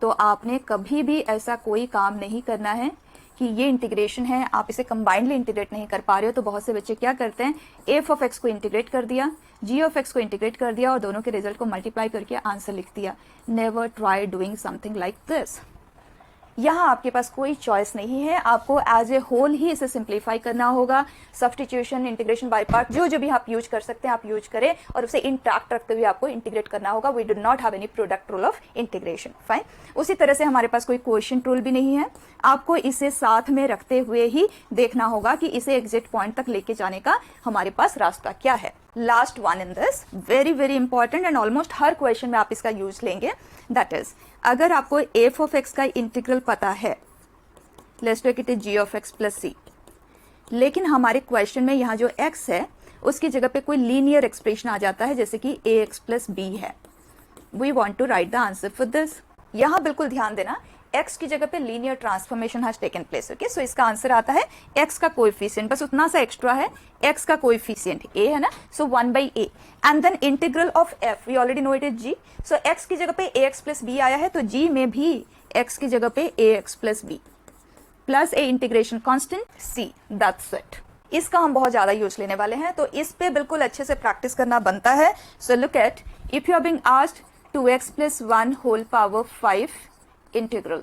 तो आपने कभी भी ऐसा कोई काम नहीं करना है कि ये इंटीग्रेशन है, आप इसे कंबाइंडली इंटीग्रेट नहीं कर पा रहे हो। तो बहुत से बच्चे क्या करते हैं, एफ ऑफ एक्स को इंटीग्रेट कर दिया, जी ऑफ एक्स को इंटीग्रेट कर दिया और दोनों के रिजल्ट को मल्टीप्लाई करके आंसर लिख दिया। Never try doing something like this. यहाँ आपके पास कोई चॉइस नहीं है, आपको एज ए होल ही इसे सिंप्लीफाई करना होगा। सब्स्टिट्यूशन, इंटीग्रेशन बाय पार्ट, जो भी आप यूज कर सकते हैं आप यूज करें और उसे इंटैक्ट रखते हुए आपको इंटीग्रेट करना होगा। We do not have any product rule of integration. Fine. उसी तरह से हमारे पास कोई क्वोशिएंट रूल भी नहीं है, आपको इसे साथ में रखते हुए ही देखना होगा कि इसे एग्जिट पॉइंट तक लेके जाने का हमारे पास रास्ता क्या है। Last one in this, very very important and almost हर क्वेश्चन में आप इसका यूज लेंगे। दैट इज, अगर आपको एफ ऑफ एक्स का इंटीग्रल पता है, let's take it is G of x plus C, लेकिन हमारे क्वेश्चन में यहाँ जो एक्स है उसकी जगह पे कोई लीनियर एक्सप्रेशन आ जाता है जैसे कि ए एक्स प्लस बी है। We want to write the answer for this. यहाँ बिल्कुल ध्यान देना, x की जगह पे linear transformation has taken place. Okay, so इसका आंसर आता है x का कोएफिशिएंट, बस उतना सा एक्स्ट्रा है, x का कोएफिशिएंट a है ना, so 1/a and then integral of f, we already know it is g। So x की जगह पे ax प्लस b आया है तो g में भी x की जगह पे ax plus b plus a integration constant c, that's it. इसका हम बहुत ज्यादा यूज लेने वाले हैं, तो इस पे बिल्कुल अच्छे से प्रैक्टिस करना बनता है। So look at, if you are being asked 2x plus 1 whole power 5 integral,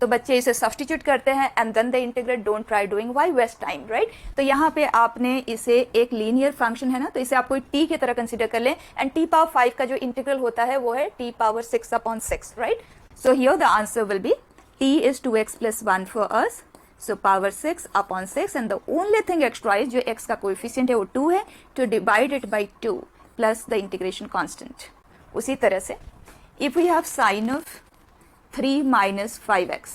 तो बच्चे इसे सब्स्टिट्यूट करते हैं and then the integrate, don't try doing, why waste time, right. तो यहाँ पे आपने इसे एक लीनियर फंक्शन है ना, तो इसे आप कोई t की तरह कंसीडर कर लें एंड t पावर 5 का जो इंटीग्रल होता है वो है t power 6/6, right. So here the answer will B t is 2x plus 1 for us, so power 6/6 and the only thing extra is जो x का कोएफिशिएंट है वो 2 है, to divide it by 2 plus the integration constant। उसी तरह से if we have sin of 3 minus 5x,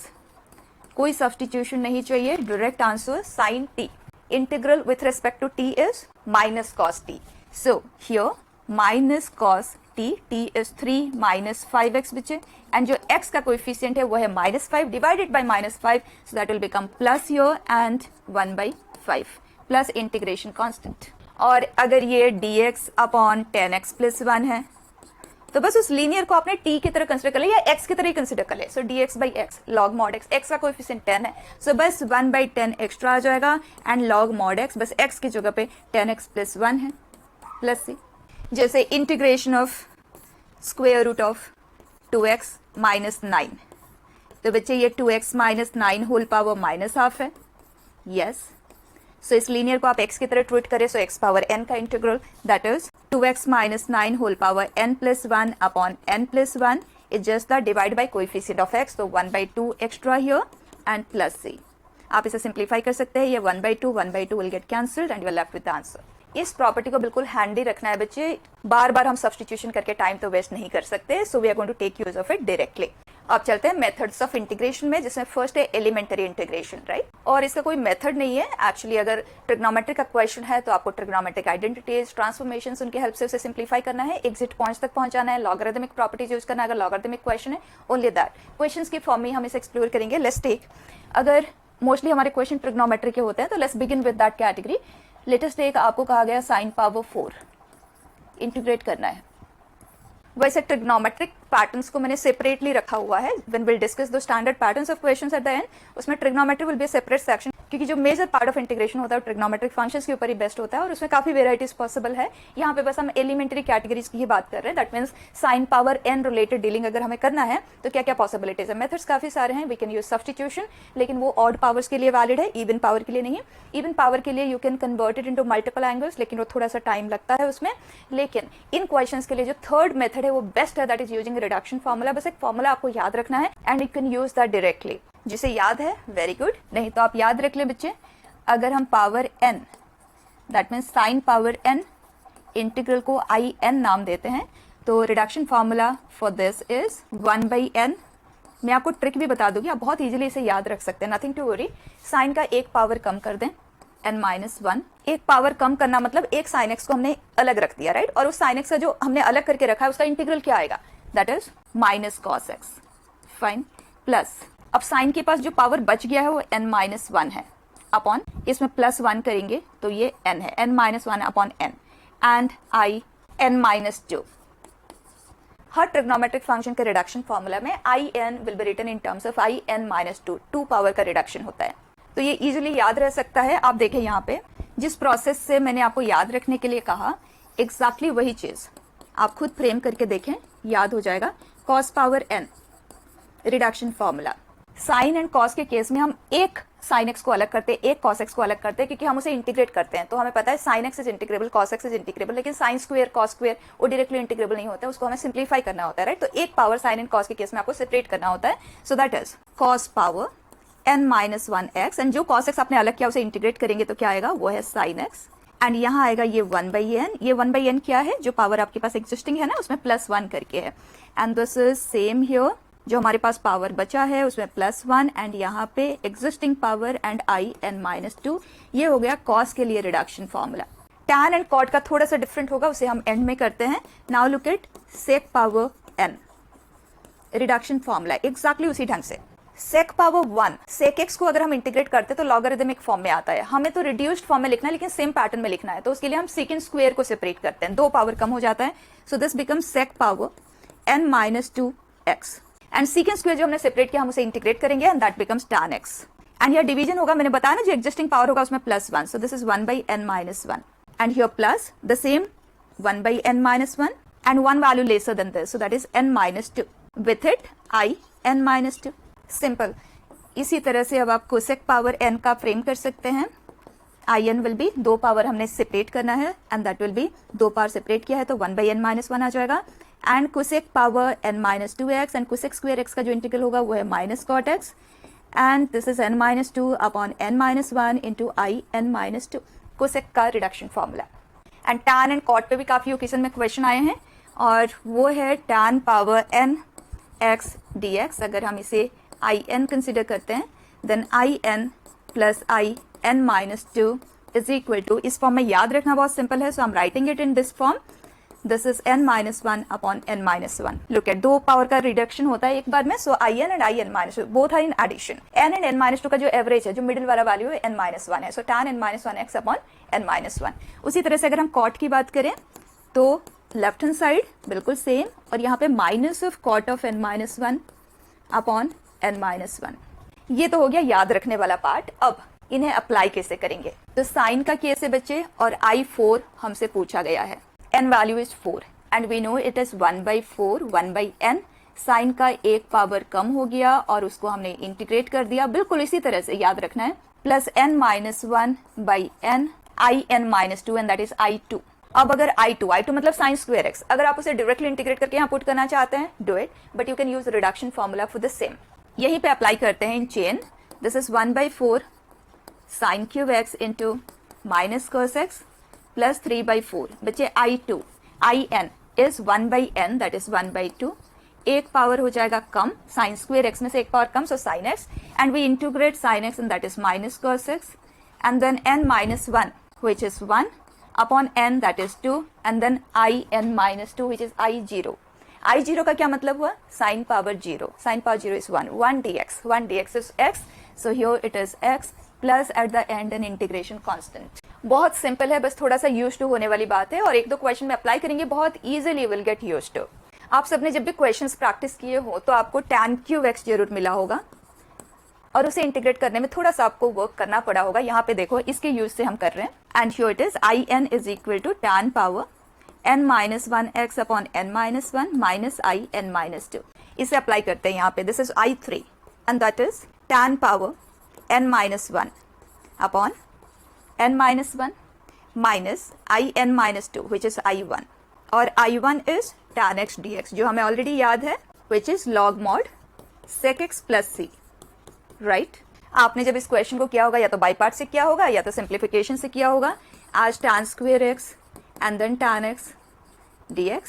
कोई सब्स्टिट्यूशन नहीं चाहिए, direct answer sin t, integral with respect to t is minus cos t, so here minus cos t, t is 3 minus 5x बचे एंड जो x का कोएफिशिएंट है वो है -5 divided by -5, so that will become plus here and 1/5 plus integration constant. और अगर ये dx अपॉन 10x प्लस 1 है तो बस उस लीनियर को आपने t की तरह कंसिडर कर ले या x की तरह ही कंसिडर कर ले। सो dx by x log mod x, x का कोएफिशिएंट 10 है, सो बस 1/10 एक्स्ट्रा आ जाएगा एंड लॉग मॉड x, बस x की जगह पे 10x प्लस 1 है प्लस c। जैसे integration of square root of 2x minus 9, तो बच्चे ये 2x minus 9 whole power minus half है, यस। सो इस लीनियर को आप x की तरह ट्रीट करें, सो x पावर n का integral that is 2x minus 9 whole power n plus 1 upon n plus 1 is just the divide by coefficient of x, तो 1/2 extra here and plus c। आप इसे सिंप्लीफाई कर सकते हैं, ये 1/2 will get cancelled and you are left with the answer. इस प्रॉपर्टी को बिल्कुल हैंडी रखना है बच्चे, बार बार हम सब्स्टिट्यूशन करके टाइम तो वेस्ट नहीं कर सकते, so we are going to take use of it directly. अब चलते हैं मेथड्स ऑफ इंटीग्रेशन में, जिसमें फर्स्ट है एलिमेंटरी इंटीग्रेशन, राइट। और इसका कोई मेथड नहीं है एक्चुअली, अगर ट्रिग्नोमेट्रिक का क्वेश्चन है तो आपको ट्रिग्नोमेट्रिक आइडेंटिटीज, ट्रांसफॉर्मेशंस, उनकी हेल्प से उसे सिंप्लीफाई करना है, एग्जिट पॉइंट्स तक पहुंचाना है, लॉगरिथमिक प्रॉपर्टीज यूज करना है अगर लॉगरिथमिक क्वेश्चन है, ओनली दैट। क्वेश्चंस की फॉर्म में हम इसे एक्सप्लोर करेंगे। लेट्स टेक, अगर मोस्टली हमारे क्वेश्चन ट्रिग्नोमेट्री के होते हैं तो let's begin with that category. Latest एक आपको कहा गया साइन पावर 4 इंटीग्रेट करना है। वैसे ट्रिग्नोमेट्रिक पैटर्न्स को मैंने सेपरेटली रखा हुआ है, when will discuss the standard patterns of questions at the end, उसमें trigonometry will be separate section, क्योंकि जो मेजर पार्ट ऑफ इंटीग्रेशन होता है ट्रिग्नोमेट्रिक फंक्शंस के ऊपर ही बेस्ट होता है और उसमें काफी वेराइटीज पॉसिबल है। यहाँ पे बस हम एलिमेंट्री कैटेगरीज की ही बात कर रहे हैं, that means sine power n related dealing अगर हमें करना है तो क्या क्या पॉसिबिलिटीज है। मेथड्स काफी सारे हैं, वी कैन यूज सब्स्टिट्यूशन, लेकिन वो ऑड पावर्स के लिए वैलिड है, इवन पावर के लिए नहीं है। इवन पावर के लिए you can convert it into multiple angles, लेकिन वो थोड़ा सा टाइम लगता है उसमें। लेकिन इन क्वेश्चंस के लिए जो थर्ड मेथड है वो बेस्ट है, that is using reduction formula. बस एक फार्मूला आपको याद रखना है and you can use that directly. जिसे याद है वेरी गुड, नहीं तो आप याद रख ले बच्चे, अगर हम power n, that means sine power n, integral को आई n नाम देते हैं, तो reduction formula for this is 1/n। मैं आपको ट्रिक भी बता दूंगी, आप बहुत इजीली इसे याद रख सकते हैं, नथिंग टू वरी। साइन का एक पावर कम कर दें, n-1, एक पावर कम करना मतलब एक साइन एक्स को हमने अलग रख दिया, राइट। और उस साइन एक्स का जो हमने अलग करके रखा है उसका इंटीग्रल क्या आएगा, that is minus cos x, fine. Plus अब साइन के पास जो पावर बच गया है वो n-1 है, अपॉन इसमें +1 करेंगे तो ये n है, n-1 upon n, and I n minus two. हर ट्रिग्नोमेट्रिक फंक्शन के रिडक्शन फॉर्मूला में I n will be written in terms of I N minus two, two power का रिडक्शन होता है, तो ये इजीली याद रह सकता है। आप देखें यहाँ पे जिस प्रोसेस से मैंने आपको याद रखने के लिए कहा, एग्जैक्टली वही चीज आप खुद फ्रेम करके देखें, याद हो जाएगा। Cos power n reduction formula, sine and cos के केस में हम एक साइन एक्स को अलग करते हैं, एक कॉस एक्स को अलग करते हैं, क्योंकि हम उसे इंटीग्रेट करते हैं, तो हमें पता है sine x is integrable, cos X is integrable, लेकिन साइन स्क्वायर कॉस स्क्वायर वो डायरेक्टली इंटीग्रेबल नहीं होता है, उसको हमें सिंप्लीफाई करना होता है, राइट। तो एक पावर साइन एंड कॉस के केस में आपको सेपरेट करना होता है, सो that is cos power n minus one x, and जो कॉस एक्स आपने अलग किया उसे इंटीग्रेट करेंगे तो क्या आएगा, वो है साइन एक्स, एंड यहाँ आएगा ये 1/n, ये 1/n क्या है, जो पावर आपके पास एग्जिस्टिंग है ना उसमें +1 करके है, and this is same here, जो हमारे पास पावर बचा है उसमें +1, एंड यहाँ पे existing power and I n minus two. ये हो गया कॉस के लिए reduction formula. Tan and cot का थोड़ा सा डिफरेंट होगा, उसे हम एंड में करते हैं। Now look at sec power n reduction formula, exactly उसी ढंग से। सेक पावर 1, सेक एक्स को अगर हम इंटीग्रेट करते हैं तो लॉगरिथमिक फॉर्म में आता है, हमें तो रिड्यूस्ड फॉर्म में लिखना है लेकिन सेम पैटर्न में लिखना है, तो उसके लिए हम सेकेंड स्क्वायर को सेपरेट करते हैं, 2 पावर कम हो जाता है, so this becomes sec power n minus two x, and second square जो हमने सेपरेट किया हम उसे इंटीग्रेट करेंगे, and that becomes tan x, and यह डिवीजन होगा, मैंने बताया ना जो एग्जिस्टिंग पावर होगा उसमें +1, so this is 1/n minus 1, and here plus the same 1/n minus 1 and one value lesser than this, so that is n minus two, with it I n minus two. Simple. इसी तरह से अब आप कोसेक पावर n का फ्रेम कर सकते हैं। I n will be 2 power हमने सेपरेट करना है, and that will be 2 power separate किया है तो 1/n माइनस 1 आ जाएगा, and cosec power n minus two x, and cosec square x का जो इंटीग्रल होगा वो है minus cot x, and this is n minus two upon n minus 1 into I n minus 2, cosec का reduction formula. And tan and cot पे भी काफी ओकेजन में क्वेश्चन आए हैं, और वो है tan power n x dx। अगर हम इसे आई एन कंसिडर करते हैं, then I N plus I N minus two is equal to, इस फॉर्म में याद रखना बहुत सिंपल है, so I am writing it in this form, this is n minus 1 upon n minus 1। Look at 2 power का रिडक्शन होता है एक बार में, so I N and I N minus two both are in addition, n and n minus two का जो एवरेज है, जो मिडिल वाला वैल्यू है n माइनस 1 है, सो tan n minus 1 x upon n minus 1। उसी तरह से अगर हम कॉट की बात करें तो लेफ्ट हैंड साइड बिल्कुल सेम, और यहाँ पे minus of cot of n minus 1 upon n minus 1। ये तो हो गया याद रखने वाला पार्ट। अब इन्हें अप्लाई कैसे करेंगे, तो साइन का केस है बच्चे, और I4 हमसे पूछा गया है, n value is 4 and we know it is 1/4 1/n, sine का एक पावर कम हो गया और उसको हमने इंटीग्रेट कर दिया, बिल्कुल इसी तरह से याद रखना है, plus n minus 1/n I n minus 2, and that is I2। अब अगर I2 मतलब साइन स्क्वायर एक्स, अगर आप उसे डायरेक्टली इंटीग्रेट करके यहाँ पुट करना चाहते हैं, do it, but you can use reduction formula for the same. यहीं पे अप्लाई करते हैं in chain, this is 1/4 sine cube X into minus cos x plus 3/4, बच्चे I2 I N is 1/n, that is 1/2, एक पावर हो जाएगा कम, साइन स्क्वायर एक्स में से एक पावर कम, so sine x, and we integrate sine x and that is minus cos x, and then n minus 1 which is 1 upon n that is 2, and then I n minus 2 which is I0। I0 का क्या मतलब हुआ, sin power 0, sin power 0 is 1, 1 dx is x, so here it is x plus at the end an integration constant। बहुत सिंपल है, बस थोड़ा सा यूज टू होने वाली बात है, और एक दो क्वेश्चन में अप्लाई करेंगे, बहुत easily will get used to. आप सबने जब भी क्वेश्चंस प्रैक्टिस किए हो तो आपको tan क्यूब x जरूर मिला होगा, और उसे इंटीग्रेट करने में थोड़ा सा आपको वर्क करना पड़ा होगा। यहाँ पे देखो इसके यूज से हम कर रहे हैं, and here it is I N is equal to tan power n minus 1 x upon n minus 1 minus I n minus 2। इसे अप्लाई करते हैं यहाँ पे, this is I3 and that is tan power n minus 1 upon n minus 1 minus I n minus 2 which is I1, और I1 is tan x dx, जो हमें ऑलरेडी याद है, which is log mod sec x plus c, right. आपने जब इस क्वेश्चन को किया होगा या तो बाई पार्ट से किया होगा या तो सिंप्लीफिकेशन से किया होगा, आज tan square x and then tan x dx,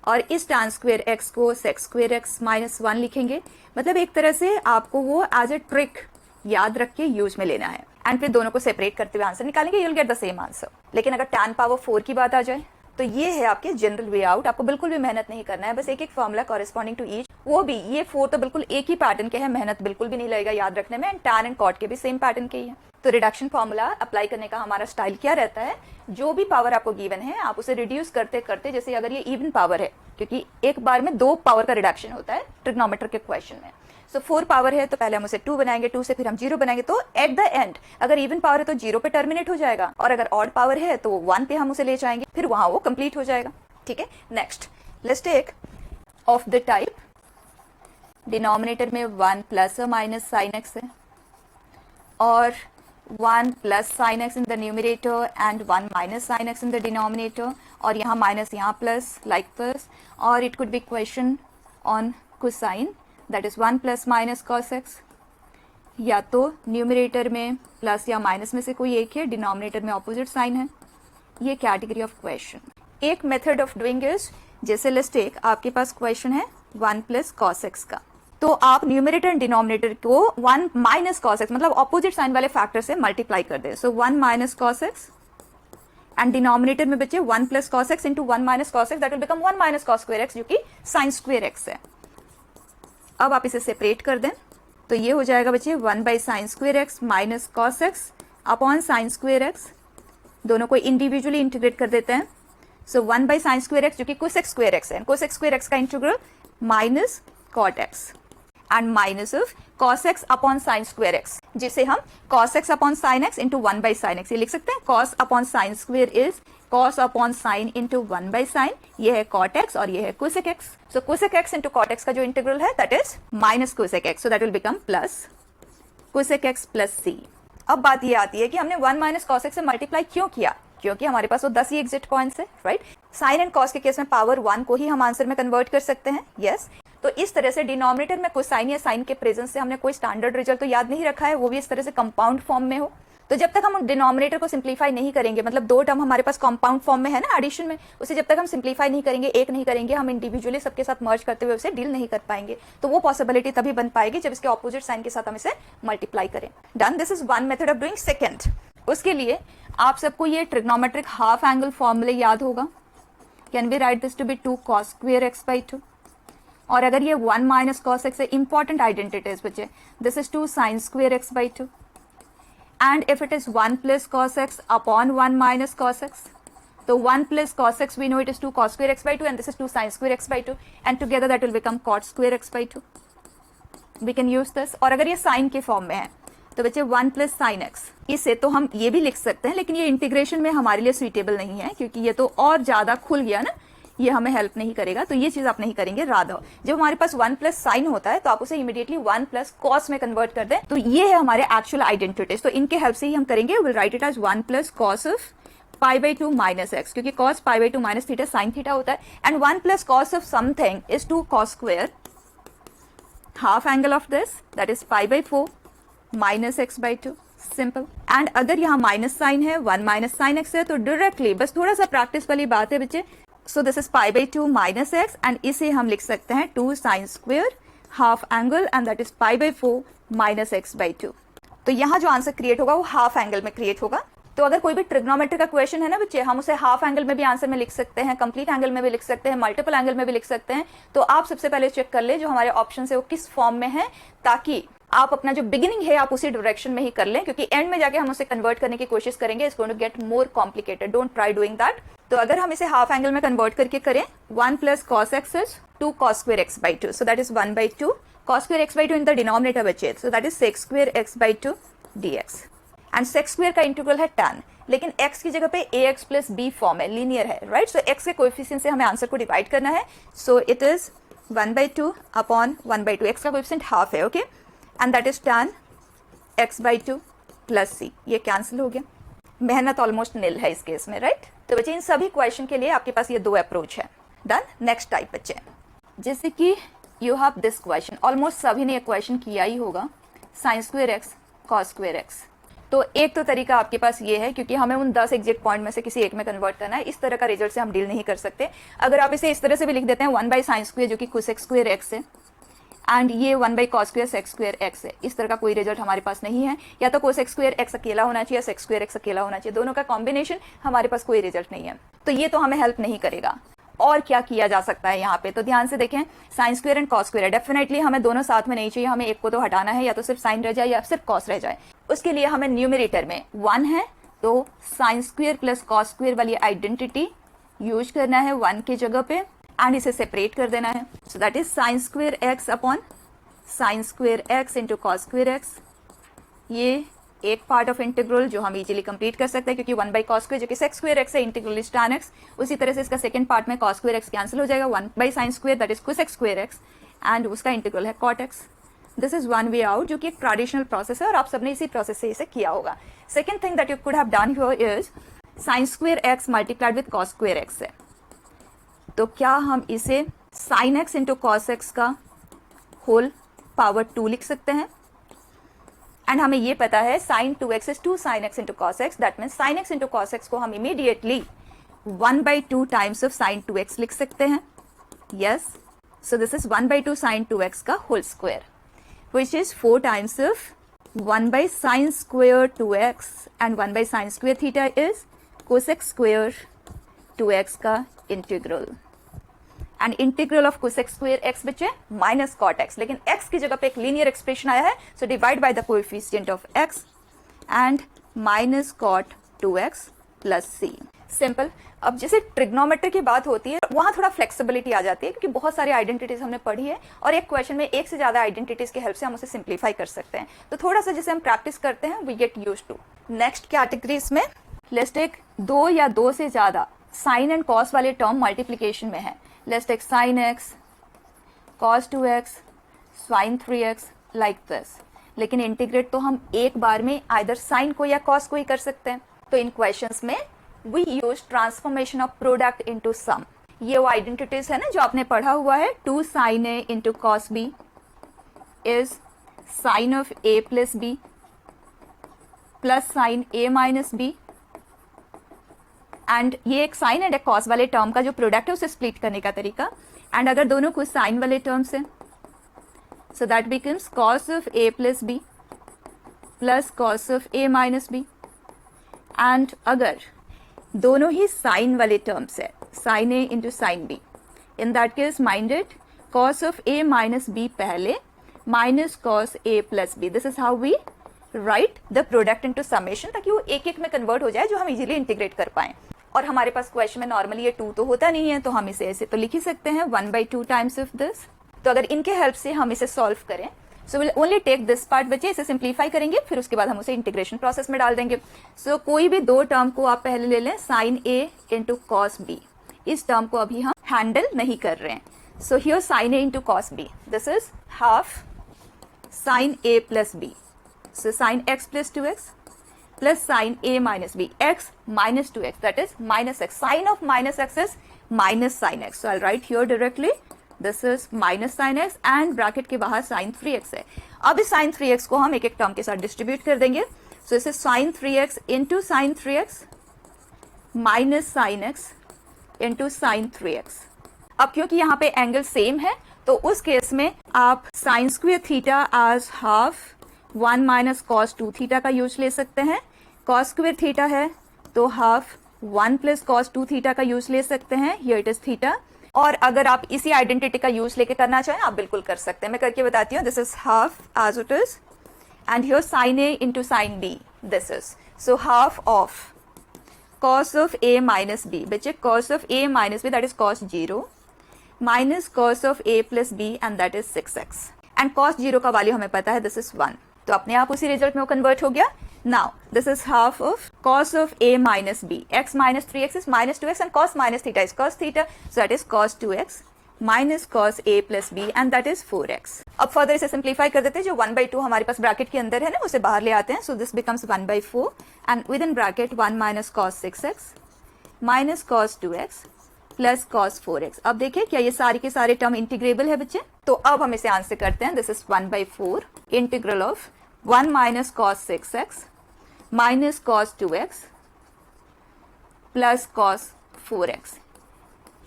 और इस tan स्क्वेयर एक्स को sec स्क्वेयर एक्स माइनस 1 लिखेंगे, मतलब एक तरह से आपको वो एज ए ट्रिक याद रख के यूज में लेना है, एंड फिर दोनों को सेपरेट करते हुए आंसर निकालेंगे, you'll get the same answer. लेकिन अगर tan पावर 4 की बात आ जाए तो ये है आपके जनरल वे आउट। आपको बिल्कुल भी मेहनत नहीं करना है, बस एक एक फॉर्मूला कॉरेस्पॉन्डिंग टू ईच, वो भी ये 4 तो बिल्कुल एक ही पैटर्न के हैं, मेहनत बिल्कुल भी नहीं लगेगा याद रखने में। एंड टैन एंड कॉट के भी सेम पैटर्न के ही है। तो रिडक्शन फॉर्मूला अप्लाई करने का हमारा स्टाइल क्या रहता है, जो भी पावर आपको गिवन है आप उसे रिड्यूस करते करते, जैसे अगर ये इवन पावर है, क्योंकि एक बार में 2 पावर का रिडक्शन होता है ट्रिग्नोमेट्री के क्वेश्चन में। सो 4 पावर है तो पहले हम उसे 2 बनाएंगे, 2 से फिर हम 0 बनाएंगे, तो एट द एंड अगर इवन पावर है तो 0 पे टर्मिनेट हो जाएगा, और अगर ऑड पावर है तो 1 पे हम उसे ले जाएंगे, फिर वहां वो कंप्लीट हो जाएगा। ठीक है, next let's take of the type denominator में 1 प्लस और माइनस साइन एक्स है, और 1 plus sine x in the numerator and 1 minus sine x in the denominator, और यहाँ माइनस यहाँ प्लस लाइक दिस, और it could be question on cosine that is 1 plus minus cos x, या तो न्यूमरेटर में प्लस या माइनस में से कोई एक है, डिनोमिनेटर में ऑपोजिट साइन है। ये कैटेगरी ऑफ क्वेश्चन। एक मेथड ऑफ डूइंग इज, जैसे लेट्स टेक आपके पास क्वेश्चन है 1 प्लस कॉस एक्स का, तो आप न्यूमरेटर एंड डिनोमिनेटर को 1 माइनस कॉस एक्स मतलब ऑपोजिट साइन वाले फैक्टर से मल्टीप्लाई कर दे। सो 1 minus cos x and denominator में बचे 1 plus cos x into 1 minus cos x, that will become 1 minus cos square x, जो कि साइन स्क्वायर एक्स है। अब आप इसे सेपरेट कर दें तो ये हो जाएगा बच्चे 1 by sine square x minus cos x upon sine square x. दोनों को इंडिविजुअली इंटीग्रेट कर देते हैं। So 1 by sine square x जो कि कोसेक स्क्वायर एक्स है, कोसेक स्क्वायर एक्स का integral minus cot x and minus of cos x upon sine square x, जिसे हम cos x upon sine x into 1 by sine x ये लिख सकते हैं। cos upon sine square is cos upon sine into 1 by sine, ये है cot x और ये है cosec x। So cosec x into cot x का जो इंटीग्रल है that is minus cosec x, so that will become plus cosec x plus c। अब बात ये आती है कि हमने 1 माइनस cos x से मल्टीप्लाई क्यों किया, क्योंकि हमारे पास वो 10 ही एग्जिट पॉइंट्स है, राइट। साइन एंड कॉस के केस में पावर 1 को ही हम आंसर में कन्वर्ट कर सकते हैं, यस। तो इस तरह से डिनोमिनेटर में कोसाइन या साइन के प्रेजेंस से हमने कोई स्टैंडर्ड रिजल्ट तो याद नहीं रखा है, वो भी इस तरह से कंपाउंड फॉर्म में हो। तो जब तक हम डिनोमिनेटर को सिंप्लीफाई नहीं करेंगे, मतलब 2 टर्म हमारे पास कंपाउंड फॉर्म में है ना एडिशन में, उसे जब तक हम सिंप्लीफाई नहीं करेंगे, एक नहीं करेंगे, हम इंडिविजुअली सबके साथ मर्ज करते हुए उसे डील नहीं कर पाएंगे। तो वो पॉसिबिलिटी तभी बन पाएगी जब इसके ऑपोजिट साइन के साथ हम इसे मल्टीप्लाई करें। Done, this is one method of doing. Second, उसके लिए आप सबको ये ट्रिग्नोमेट्रिक हाफ एंगल फॉर्मूले याद होगा। Can we write this to be 2 cos square x by 2, और अगर ये 1 माइनस कॉस एक्स है, इंपॉर्टेंट आइडेंटिटीज बच्चे, this is 2 sine square x by 2, and if it is 1 plus cos x upon 1 minus cos x, तो 1 plus cos x we know it is 2 cos square x by 2 and this is 2 sine square x by 2 and together that will become cot square x by 2। We can use this. और अगर ये साइन के फॉर्म में है तो बच्चे 1 प्लस साइन एक्स, इसे तो हम ये भी लिख सकते हैं, लेकिन ये इंटीग्रेशन में हमारे लिए सुइटेबल नहीं है, क्योंकि ये तो और ज्यादा खुल गया ना, ये हमें हेल्प नहीं करेगा, तो ये चीज आप नहीं करेंगे। राधा जब हमारे पास 1 प्लस साइन होता है तो आप उसे इमीडिएटली 1 प्लस कॉस में कन्वर्ट कर दें। तो ये है हमारे एक्चुअल आइडेंटिटीज, तो इनके हेल्प से ही हम करेंगे। Will write it as 1 plus cos of pi by 2 minus X, क्योंकि cos pi by 2 minus theta sine theta होता है, and 1 plus cos of something is 2 cos square half angle of this that is pi by 4 minus X by 2, simple. And अगर यहाँ माइनस साइन है, 1 माइनस साइन एक्स है, तो डायरेक्टली बस थोड़ा सा प्रैक्टिस वाली बात है बच्चे। सो this is pi by 2 minus x, and इसे हम लिख सकते हैं 2 sine square half angle and that is pi by 4 minus X by 2। तो यहाँ जो आंसर क्रिएट होगा वो हाफ एंगल में क्रिएट होगा। तो अगर कोई भी ट्रिग्नोमेट्री का क्वेश्चन है ना बच्चे, हम उसे हाफ एंगल में भी आंसर में लिख सकते हैं, कंप्लीट एंगल में भी लिख सकते हैं, मल्टीपल एंगल में भी लिख सकते हैं। तो आप सबसे पहले चेक कर ले जो हमारे ऑप्शन है वो किस फॉर्म में है, ताकि आप अपना जो बिगिनिंग है आप उसी डायरेक्शन में ही कर लें, क्योंकि एंड में जाके हम उसे कन्वर्ट करने की कोशिश करेंगे, it's going to get more complicated, don't try doing that. तो अगर हम इसे हाफ एंगल में कन्वर्ट करके करें, 1 plus cos X is 2 cos square x by 2, so that is 1 by 2 cos square x by 2 in the denominator बचे, so that is sec square x by 2 dx, and sec square का इंटीग्रल है tan, लेकिन x की जगह पे ax प्लस b फॉर्म है, लीनियर है, राइट। सो x के कोएफिशिएंट से हमें आंसर को डिवाइड करना है, so it is 1 by 2 upon 1 by 2, x का कोएफिशिएंट हाफ है, okay, and that is tan x by 2 plus c, ये कैंसिल हो गया। मेहनत ऑलमोस्ट निल है इस केस में, राइट। तो बच्चे इन सभी क्वेश्चन के लिए आपके पास ये 2 अप्रोच है। डन। नेक्स्ट टाइप बच्चे, जैसे कि you have this question, almost सभी ने ये क्वेश्चन किया ही होगा, sign square x cos square x. तो एक तो तरीका आपके पास ये है, क्योंकि हमें उन 10 एग्जिट पॉइंट में से किसी एक में कन्वर्ट करना है, इस तरह का रिजल्ट से हम डील नहीं कर सकते। अगर आप इसे इस तरह से भी लिख देते हैं 1 बाई साइन स्क्वायर जो कि कोसेक स्क्वायर एक्स है, एंड ये 1/cos² sec² x है। इस तरह का कोई रिजल्ट हमारे पास नहीं है, या तो cos² x अकेला होना चाहिए या sec² x अकेला होना चाहिए, दोनों का कॉम्बिनेशन, हमारे पास कोई रिजल्ट नहीं है, तो ये तो हमें हेल्प नहीं करेगा। और क्या किया जा सकता है यहाँ पे, तो ध्यान से देखें, sin² एंड cos² है, डेफिनेटली हमें दोनों साथ में नहीं चाहिए, हमें एक को तो हटाना है, या तो सिर्फ साइन रह जाए या सिर्फ cos रह जाए। उसके लिए हमें न्यूमरेटर में 1 है तो sin² प्लस cos² वाली आइडेंटिटी यूज करना है 1 की जगह पे, एंड इसे सेपरेट कर देना है। सो that is sin² x upon sin² x into cos² x। ये एक पार्ट ऑफ इंटीग्रल जो हम इजीली कंप्लीट कर सकते हैं, क्योंकि 1/cos² जो कि sec² x है, इंटीग्रल इज tan x। उसी तरह से इसका सेकंड पार्ट में cos² x कैंसिल हो जाएगा, 1/sin² that is cosec² x, and उसका इंटीग्रल है cot x। This is one way out, जो कि एक ट्रेडिशनल प्रोसेस है और आप सबने इसी प्रोसेस से इसे किया होगा। Second thing that you could have done here is sin² x multiplied with cos² x है, तो क्या हम इसे sin x into cos x का होल पावर 2 लिख सकते हैं। एंड हमें ये पता है sin 2x is 2 sin x into cos x, that means sin x into cos x को हम immediately 1/2 times of sin 2x लिख सकते हैं। Yes, so this is 1/2 sin 2x का whole square, which is 4 times of 1/sin² 2x and 1/sin² theta is cosec² 2x का integral, and integral of cosec² x बचे माइनस cot x, लेकिन x की जगह पे एक लीनियर एक्सप्रेशन आया है, so divide by the coefficient of x and minus cot 2x plus c। Simple. अब जैसे ट्रिग्नोमेट्री की बात होती है वहां थोड़ा फ्लेक्सिबिलिटी आ जाती है, क्योंकि बहुत सारी आइडेंटिटीज हमने पढ़ी है और एक क्वेश्चन में एक से ज्यादा आइडेंटिटीज की हेल्प से हम उसे सिंप्लीफाई कर सकते हैं, तो थोड़ा सा जैसे हम प्रैक्टिस करते हैं we get used to. Next categories में लेट्स टेक 2 या 2 से ज्यादा साइन एंड कॉस वाले टर्म मल्टीप्लीकेशन में है। Let's take sin x cos 2x sin 3x like this, लेकिन इंटीग्रेट तो हम एक बार में आइदर साइन को या कॉस को ही कर सकते हैं, तो इन क्वेश्चंस में we use transformation of product into sum। ये वो आइडेंटिटीज है ना जो आपने पढ़ा हुआ है, 2 sin a into cos b is sin of a plus b plus sin a minus b, and ये एक साइन एंड एक कॉस वाले टर्म का जो प्रोडक्ट है उसे स्प्लिट करने का तरीका, एंड अगर दोनों को साइन वाले टर्म्स है so that becomes cos of a plus b plus cos of a minus b, and अगर दोनों ही साइन वाले टर्म्स है sin a into sine b, in that case minded cos of a minus b पहले minus cos a plus b। This is how we write the product into summation, ताकि वो एक एक में कन्वर्ट हो जाए जो हम इजीली इंटीग्रेट कर पाए। और हमारे पास क्वेश्चन में नॉर्मली ये 2 तो होता नहीं है, तो हम इसे ऐसे तो लिख ही सकते हैं 1/2 टाइम्स ऑफ दिस। तो अगर इनके हेल्प से हम इसे सॉल्व करें so will only take this part, बचे इसे सिंप्लीफाई करेंगे, फिर उसके बाद हम उसे इंटीग्रेशन प्रोसेस में डाल देंगे। सो कोई भी 2 टर्म को आप पहले ले लें, sin a into cos b, इस टर्म को अभी हम हैंडल नहीं कर रहे हैं, so here sin a into cos b, this is half sin a plus b, so sin x plus 2x plus sin a minus b, x minus 2x, that is minus x, sin of minus x is minus sin x, so I'll write here directly this is minus sin x and bracket के बाहर sin 3x है। अब इस sin 3x को हम एक एक टर्म के साथ डिस्ट्रीब्यूट कर देंगे, सो इसे sin 3x into sin 3x minus sin x into sin 3x। अब क्योंकि यहाँ पे एंगल सेम है तो उस केस में आप sin² theta as half 1 minus cos 2 theta का यूज ले सकते हैं, cos² थीटा है तो हाफ 1 प्लस cos 2 थीटा का यूज ले सकते हैं, हियर इट इज थीटा। और अगर आप इसी आइडेंटिटी का यूज लेके करना चाहें आप बिल्कुल कर सकते हैं, मैं करके बताती हूँ। This is half as it is and here sin a into sin b, this is so half of cos of a minus b, बच्चे cos of a minus b that is cos 0 minus cos of a plus b and that is 6x, and cos 0 का वैल्यू हमें पता है this is 1, तो अपने आप उसी रिजल्ट में वो कन्वर्ट हो गया। Now this is half of cos of a minus b, x minus 3x is minus 2x and cos minus theta is cos theta, so that is cos 2x minus cos a plus b and that is 4x। अब फर्दर इसे सिंप्लीफाई कर देते हैं, जो 1/2 हमारे पास ब्रैकेट के अंदर है ना उसे बाहर ले आते हैं, so this becomes 1/4 and within bracket 1 minus cos 6x minus cos 2x plus cos 4x। अब देखिए क्या ये सारे के सारे टर्म इंटीग्रेबल है बच्चे, तो अब हम इसे आंसर करते हैं। This is 1/4 integral of 1 minus cos 6x minus cos 2x plus cos 4x।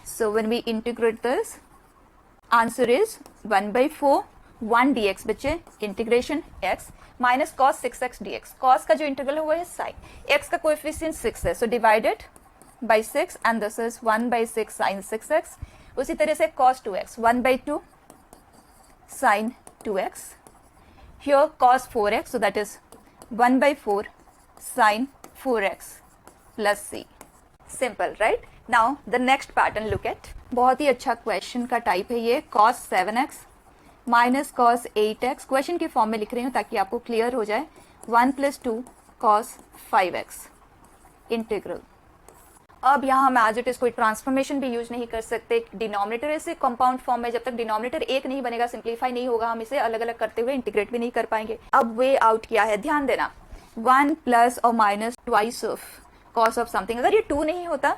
So when we integrate this, answer is 1/4 1 dx बच्चे integration x minus cos 6x dx। Cos का जो इंटीग्रल है वो है साइन, x का कोएफिशिएंट 6 है, so divided by 6 and this is 1/6 sine 6x। उसी तरह से cos 2x 1/2 sine 2x। Here cos 4x, so that is 1/4 sin 4x plus c. Simple, right? Now the next pattern look at. बहुत ही अच्छा क्वेश्चन का टाइप है ये, cos 7x minus cos 8x। Question के फॉर्म में लिख रही हूँ ताकि आपको क्लियर हो जाए। 1 + 2 cos 5x इंटीग्रल। अब यहाँ हम एज इट इज कोई ट्रांसफॉर्मेशन भी यूज नहीं कर सकते। डिनोमिनेटर ऐसे कंपाउंड फॉर्म में जब तक डिनोमिनेटर एक नहीं बनेगा, सिंप्लीफाई नहीं होगा, हम इसे अलग अलग करते हुए इंटीग्रेट भी नहीं कर पाएंगे। अब वे आउट क्या है, ध्यान देना, 1 प्लस और minus twice of cos of something. अगर ये 2 नहीं होता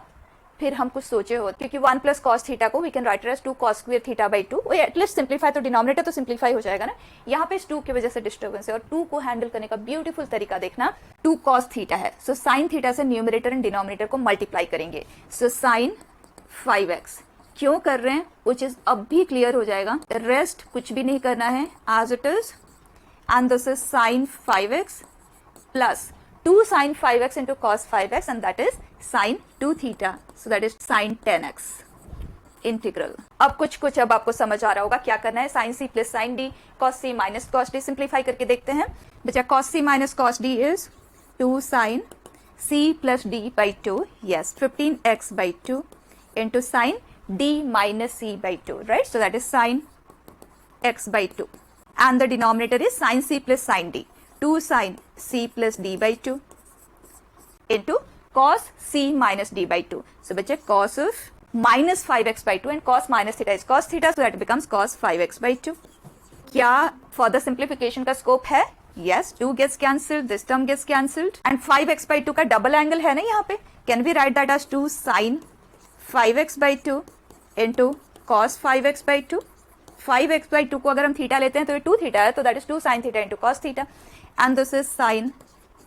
फिर हम कुछ सोचे होते, क्योंकि 1 प्लस कॉस थीटा को we can write as 2 cos square theta by 2। At least simplify, तो डिनोमिनेटर तो सिंप्लीफाई हो जाएगा ना। यहाँ पे इस 2 की वजह से डिस्टर्बेंस है, और 2 को हैंडल करने का ब्यूटीफुल तरीका देखना, 2 cos थीटा है, सो साइन थीटा से न्यूमरेटर एंड डिनोमिनेटर को मल्टीप्लाई करेंगे, सो साइन 5x। क्यों कर रहे हैं वो चीज अब भी क्लियर हो जाएगा। रेस्ट कुछ भी नहीं करना है, as it is, and this is sine 5x plus 2 sin 5x into cos 5x, and that is sin 2 theta, so that is sin 10x integral. अब कुछ अब आपको समझ आ रहा होगा क्या करना है। sin c plus sin d cos c minus cos d simplify करके देखते हैं। बचा cos c minus cos d is 2 sin c plus d by 2, yes, 15x by 2 into sin d minus c by 2, right? So that is sin x by 2, and the denominator is sin c plus sin d, 2 sin c plus d by 2 into cos c minus d by 2. So बच्चे cos of minus 5x by 2 and cos minus theta is cos theta, so that becomes cos 5x by 2. क्या further simplification का scope है? Yes, 2 gets cancelled, this term gets cancelled, and 5x by 2 का double angle है ना यहाँ पे. Can we write that as 2 sin 5x by 2 into cos 5x by 2? 5x by 2 को अगर हम थीटा लेते हैं तो ये 2 थीटा है, तो that is 2 sin theta into cos theta, and this is sin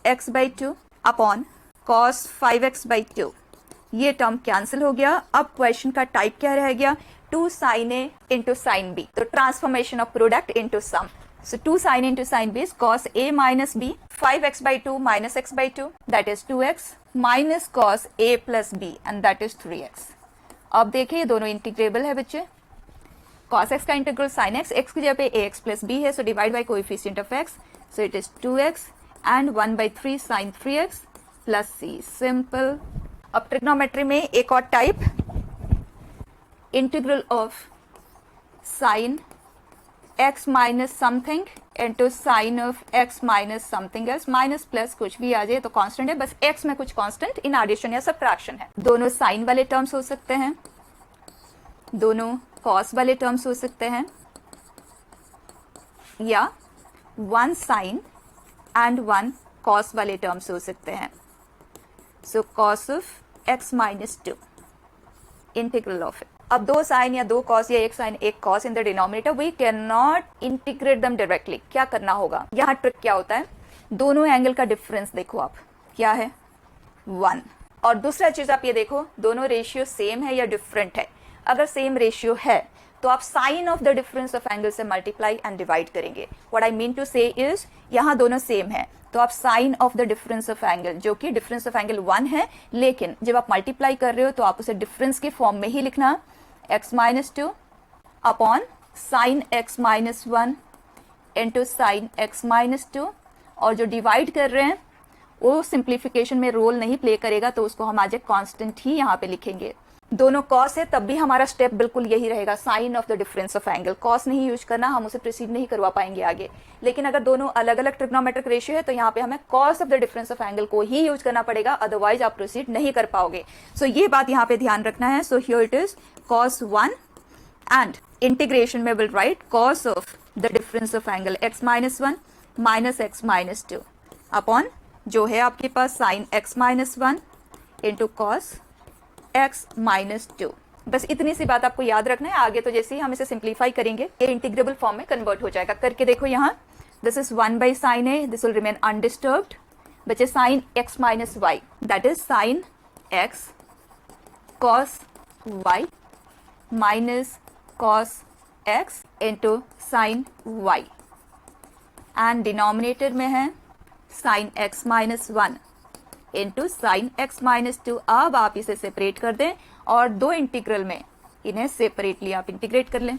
x by 2 upon cos 5x by 2. ये टर्म कैंसिल हो गया. अब क्वेश्चन का टाइप क्या रह गया? 2 sin a into sin b. तो transformation of product into sum. So 2 sin into sin b is cos a minus b, 5x by 2 minus x by 2, that is 2x minus cos a plus b, and that is 3x. अब देखिए ये दोनों इंटीग्रेबल है बच्चे. cos x का इंटीग्रल sin x, x की जगह पे ax plus b है, so divide by coefficient of x, so it is 2x and 1 by 3 sin 3x plus c. Simple. अब ट्रिग्नोमेट्री में एक और type, integral of sin x minus something into sine of x minus something else. Minus plus कुछ भी आ जाए तो कांस्टेंट है, बस x में कुछ कांस्टेंट इन एडिशन या सब्ट्रैक्शन है. दोनों साइन वाले टर्म्स हो सकते हैं, दोनों कॉस वाले टर्म्स हो सकते हैं, या 1 साइन एंड 1 कॉस वाले टर्म्स हो सकते हैं. So cos of x minus 2 integral of it. अब 2 साइन या 2 कॉस या 1 sine 1 cos in the denominator, we can not integrate them directly. क्या करना होगा? यहाँ ट्रिक क्या होता है, दोनों एंगल का डिफरेंस देखो आप, क्या है 1. और दूसरा चीज आप ये देखो, दोनों रेशियो सेम है या डिफरेंट है. अगर सेम रेशियो है तो आप sine of the difference of angle से मल्टीप्लाई एंड डिवाइड करेंगे. What I mean to say is, यहाँ दोनों सेम है तो आप sine of the difference of angle, जो कि डिफरेंस ऑफ एंगल 1 है, लेकिन जब आप मल्टीप्लाई कर रहे हो तो आप उसे डिफरेंस के फॉर्म में ही लिखना, x minus 2 upon sine x minus 1 into sine x minus 2, और जो डिवाइड कर रहे हैं वो सिंप्लीफिकेशन में रोल नहीं प्ले करेगा, तो उसको हम आज एक कांस्टेंट ही यहाँ पे लिखेंगे. दोनों कॉस है तब भी हमारा स्टेप बिल्कुल यही रहेगा, sine of the difference of angle. Cos नहीं यूज करना, हम उसे प्रोसीड नहीं करवा पाएंगे आगे. लेकिन अगर दोनों अलग अलग ट्रिग्नोमेट्रिक रेशियो है तो यहाँ पे हमें cos of the difference of angle को ही यूज करना पड़ेगा, अदरवाइज आप प्रोसीड नहीं कर पाओगे. सो ये बात यहाँ पे ध्यान रखना है. सो here it is cos 1 and integration में will write cos of the difference of angle x minus 1 minus x minus 2 upon जो है आपके पास sin x minus 1 into cos x minus 2. बस इतनी सी बात आपको याद रखना है. आगे तो जैसे ही हम इसे सिंप्लीफाई करेंगे ये इंटीग्रेबल फॉर्म में कन्वर्ट हो जाएगा. करके देखो यहाँ, this is 1 by sin a, this will remain undisturbed. बचे sin x minus y, that is sin x cos y minus cos x into sine y and denominator में है sine x minus 1 into sine x minus 2। अब आप इसे सेपरेट कर दें और दो इंटीग्रल में इन्हें सेपरेटली आप इंटीग्रेट कर लें।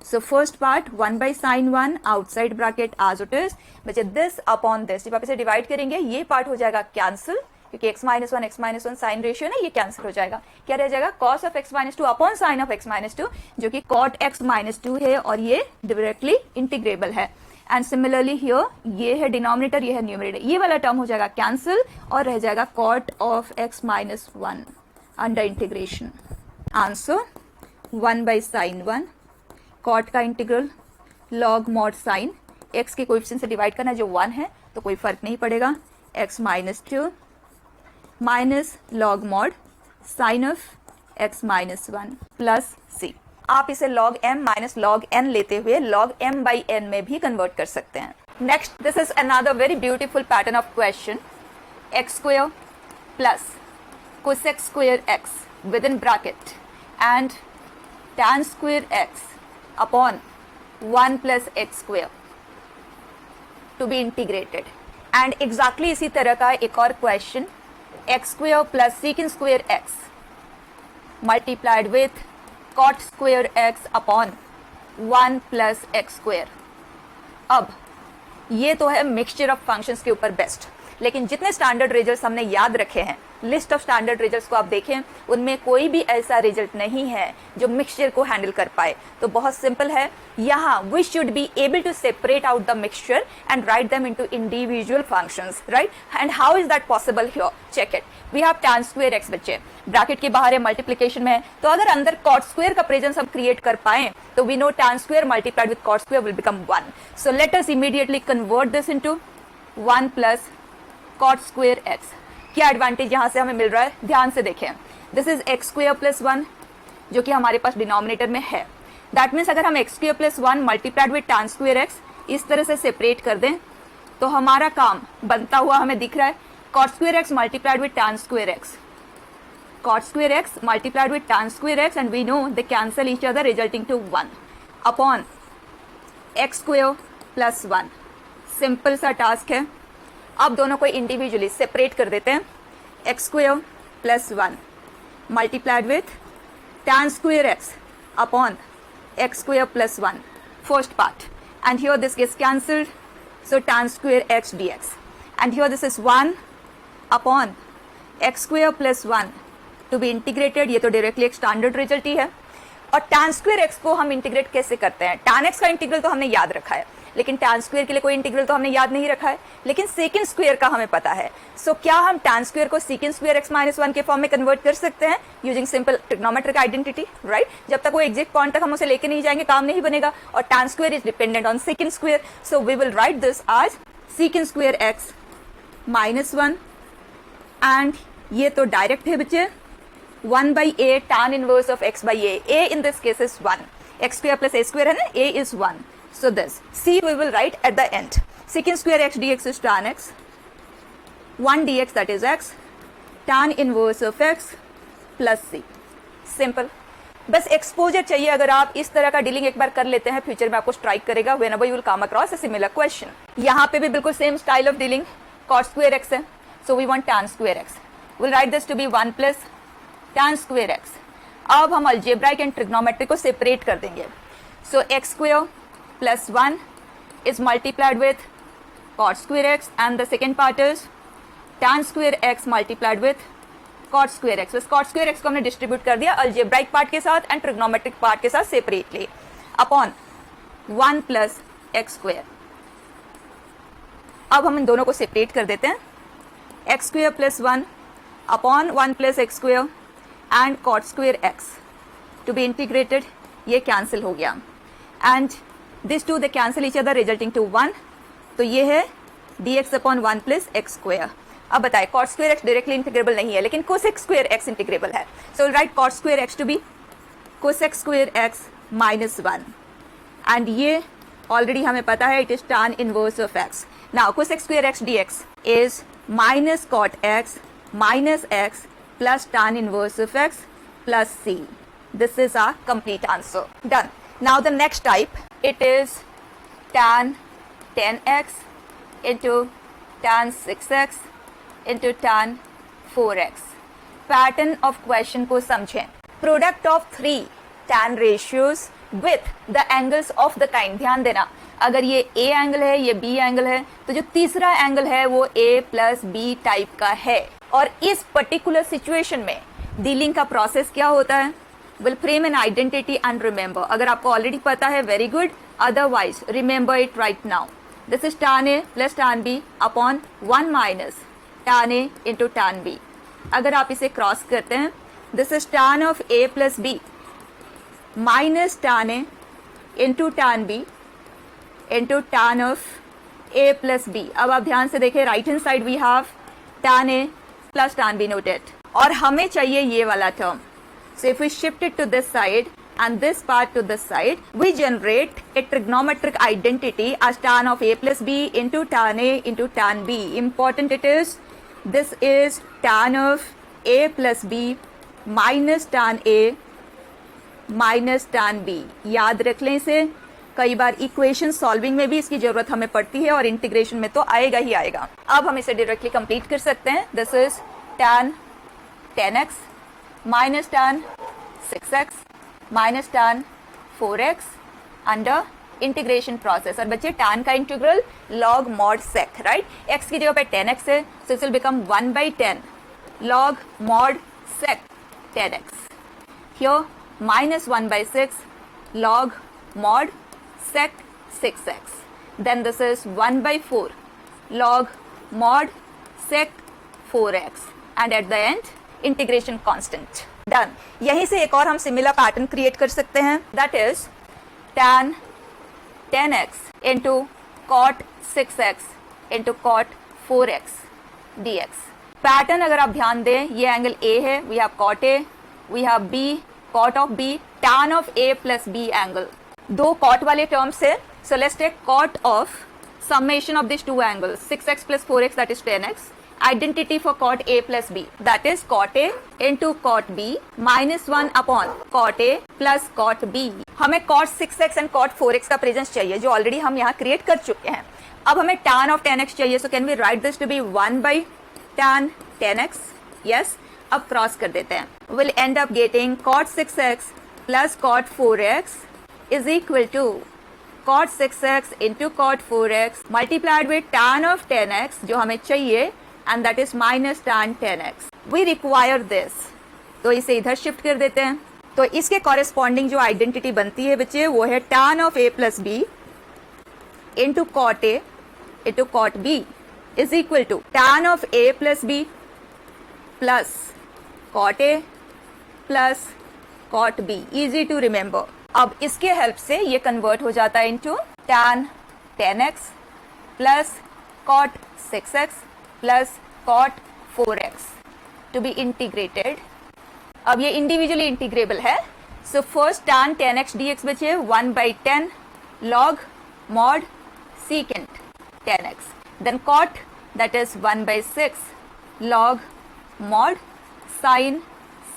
So first part 1 by sine 1 outside bracket as it is, बचे दिस अपॉन दिस। जब आप इसे डिवाइड करेंगे ये पार्ट हो जाएगा कैंसिल, क्योंकि x माइनस 1 साइन रेशियो ना, ये कैंसिल हो जाएगा। क्या रह जाएगा? Cos of x minus 2 upon sine of x minus 2, जो कि कॉट x माइनस 2 है और ये डायरेक्टली इंटीग्रेबल है। एंड सिमिलरली हियर ये है डिनोमिनेटर, ये है न्यूमरेटर, ये वाला टर्म हो जाएगा कैंसिल और रह जाएगा cot of x minus 1 under integration. Answer 1 by sine 1 cot का integral log mod sine x के कोएफिशिएंट से डिवाइड करना जो 1 है तो कोई फर्क नहीं पड़ेगा, x minus 2 minus log mod sign of x minus 1 plus c। आप इसे log m minus log n लेते हुए log m बाई n में भी कन्वर्ट कर सकते हैं। Next, this is another very beautiful pattern of question. X square plus cosec square x within bracket and tan square x upon 1 plus x square to be integrated। and exactly इसी तरह का एक और question x square plus secant square x multiplied with cot square x upon 1 plus x square। अब ये तो है मिक्सचर ऑफ फंक्शंस के ऊपर बेस्ट, लेकिन जितने स्टैंडर्ड रिजल्ट्स हमने याद रखे हैं, लिस्ट ऑफ स्टैंडर्ड रिजल्ट्स को आप देखें, उनमें कोई भी ऐसा रिजल्ट नहीं है जो मिक्सचर को हैंडल कर पाए। तो बहुत सिंपल है, यहाँ we should be able to separate out the mixture and write them into individual functions, right? And how is that possible here? Check it. We have tan square x बच्चे, ब्रैकेट के बाहर है, मल्टीप्लिकेशन में है, तो अगर अंदर कॉट स्क्वायर का प्रेजेंस हम क्रिएट कर पाए तो we know tan square multiplied with cot square will become 1। So let us immediately convert this into 1 plus cot square x। क्या एडवांटेज यहां से हमें मिल रहा है, ध्यान से देखें। This is x square plus 1 जो कि हमारे पास डिनोमिनेटर में है। दैट मीन्स अगर हम x square plus 1 multiplied with tan square x इस तरह से सेपरेट कर दें तो हमारा काम बनता हुआ हमें दिख रहा है cot square x multiplied with tan square x, cot square x multiplied with tan square x, and we know they cancel each other resulting to 1 upon x square plus 1। Simple सा टास्क है। अब दोनों को इंडिविजुअली सेपरेट कर देते हैं। X square plus 1 multiplied with tan square x upon x square plus 1 first part, and here this gets cancelled, so tan square x dx, and here this is 1 upon x square plus 1 to be integrated. ये तो डायरेक्टली एक स्टैंडर्ड रिजल्ट ही है। और tan स्क्वायर x को हम इंटीग्रेट कैसे करते हैं? tan x का इंटीग्रल तो हमने याद रखा है, लेकिन tan स्क्वायर के लिए कोई इंटीग्रल तो हमने याद नहीं रखा है, लेकिन सेकंड स्क्वायर का हमें पता है। सो क्या हम tan स्क्वायर को सेकंड स्क्वायर x माइनस 1 के फॉर्म में कन्वर्ट कर सकते हैं using simple trigonometric identity, right? जब तक वो एग्जैक्ट पॉइंट तक हम उसे लेके नहीं जाएंगे काम नहीं बनेगा। और tan square is dependent on second square, so we will write this as second square x minus 1, and ये तो डायरेक्ट है बच्चे 1 by a tan inverse of x by a. a in this case is 1. x square plus a square है ना, a is 1. So this c we will write at the end. Secant square x dx is tan x. 1 dx that is x. Tan inverse of x plus c. Simple. बस एक्सपोजर चाहिए। अगर आप इस तरह का डीलिंग एक बार कर लेते हैं, फ्यूचर में आपको स्ट्राइक करेगा whenever you will come across a similar question. यहाँ पे भी बिल्कुल same style of dealing, cot square x है, so we want tan square x. We'll write this to be 1 plus tan square x। अब हम अलजेब्राइक एंड ट्रिग्नोमेट्रिक को सेपरेट कर देंगे। So X square plus 1 is multiplied with cot square x, and the second part is tan square x multiplied with cot square x। बस कॉट स्क्वायर x को हमने डिस्ट्रीब्यूट कर दिया अलजेब्राइक पार्ट के साथ एंड ट्रिग्नोमेट्रिक पार्ट के साथ separately upon 1 plus x square. अब हम इन दोनों को सेपरेट कर देते हैं। X square plus 1 upon 1 plus x square and cot square x to be integrated, ये कैंसिल हो गया, and these two they cancel each other resulting to 1, तो ये है dx upon 1 plus x square। अब बताए cot square x directly integrable नहीं है, लेकिन cosec square x इंटीग्रेबल है। so we'll write cot square x to be cosec square x minus 1, and ये ऑलरेडी हमें पता है it is tan inverse of x। now cosec square x dx is minus cot x minus x plus tan inverse of x plus c. This is our complete answer. Done. Now the next type, it is tan 10x into tan 6x into tan 4x. Pattern of question को समझें. Product of 3 tan ratios with the angles of the kind. ध्यान देना, अगर ये A एंगल है, ये B एंगल है, तो जो तीसरा एंगल है वो A प्लस B टाइप का है. और इस पर्टिकुलर सिचुएशन में डीलिंग का प्रोसेस क्या होता है? Will frame an identity and remember. अगर आपको ऑलरेडी पता है, very good, otherwise remember it right now. This is tan A plus tan B upon 1 minus tan A into tan B. अगर आप इसे क्रॉस करते हैं, this is tan of A plus B minus tan A into tan B into tan of A plus B. अब आप ध्यान से देखें, right hand side we have tan A plus tan B noted, और हमें चाहिए ये वाला term. So if we shift it to this side and this part to this side, we generate a trigonometric identity as tan of A plus B into tan A into tan B. Important it is, this is tan of A plus B minus tan A minus tan B. याद रख लें इसे. कई बार इक्वेशन सॉल्विंग में भी इसकी जरूरत हमें पड़ती है, और इंटीग्रेशन में तो आएगा ही आएगा. अब हम इसे डायरेक्टली कंप्लीट कर सकते हैं. This is tan 10x minus tan 6x minus tan 4x under integration process. और बच्चे, tan का इंटीग्रल log mod sec, right? x की जगह पे 10x है, so it will become 1/10 log mod sec 10x. Here minus 1/6 log mod sec 6x. Then this is 1/4 log mod sec 4x. And at the end, integration constant. Done. यहीं से एक और हम सिमिलर पैटर्न क्रिएट कर सकते हैं. That is tan 10x into cot 6x into cot 4x dx. Pattern अगर आप ध्यान दें, ये एंगल A है, we have cot A, we have B, cot of B, tan of A plus B angle. दो cot वाले टर्म्स है, so let's take cot of summation of these two angles, 6x plus 4x, that is 10x. Identity for cot A plus B, that is cot A into cot B minus 1 upon cot A plus cot B. हमें cot 6x and cot 4x का प्रेजेंस चाहिए, जो ऑलरेडी हम यहाँ क्रिएट कर चुके हैं. अब हमें tan of 10x चाहिए, so can we write this to be 1/tan 10x? Yes. अब क्रॉस कर देते हैं. We'll end up getting cot 6x plus cot 4x is equal to cot 6x into cot 4x multiplied with tan of 10x, जो हमें चाहिए, and that is minus tan 10x. We require this. तो इसे इधर शिफ्ट कर देते हैं. तो इसके कॉरेस्पॉन्डिंग जो आइडेंटिटी बनती है बच्चे, वो है tan of A plus B into cot A into cot B is equal to tan of A plus B plus cot A plus cot B. Easy to remember. अब इसके हेल्प से ये कन्वर्ट हो जाता है into tan 10x plus cot 6x plus cot 4x to be integrated. अब ये इंडिविजुअली इंटीग्रेबल है. So first tan 10x dx बचे 1/10 log mod secant 10x. Then cot, that is 1/6 log mod sin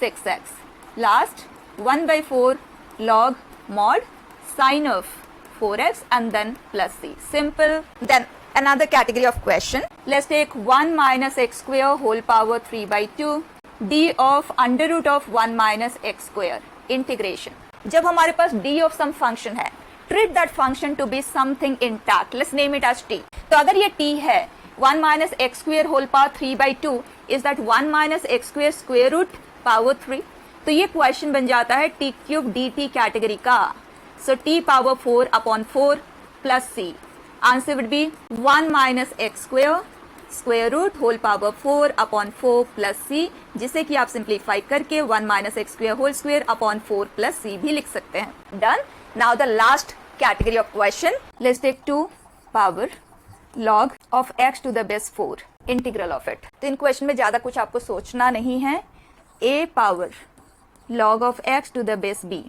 6x. Last 1/4 log mod sin of 4x and then plus c. Simple. Then another category of question. Let's take 1 minus x square whole power 3/2 d of under root of 1 minus x square integration. जब हमारे पास d of some function है, treat that function to be something intact. Let's name it as t. तो अगर ये t है, 1 minus x square whole power 3/2 is that 1 minus x square square root power 3. तो ये क्वेश्चन बन जाता है t cube dt कैटेगरी का. So t power 4 upon 4 plus c. Answer would be 1 minus x square root whole power 4 upon 4 plus c, जिसे कि आप सिंप्लीफाई करके 1 minus x square upon 4 plus c भी लिख सकते हैं. Done. Now the last category of question. Let's take 2 power log of x to the base 4 integral of it. तो इन क्वेश्चन में ज्यादा कुछ आपको सोचना नहीं है. a power log of x to the base b.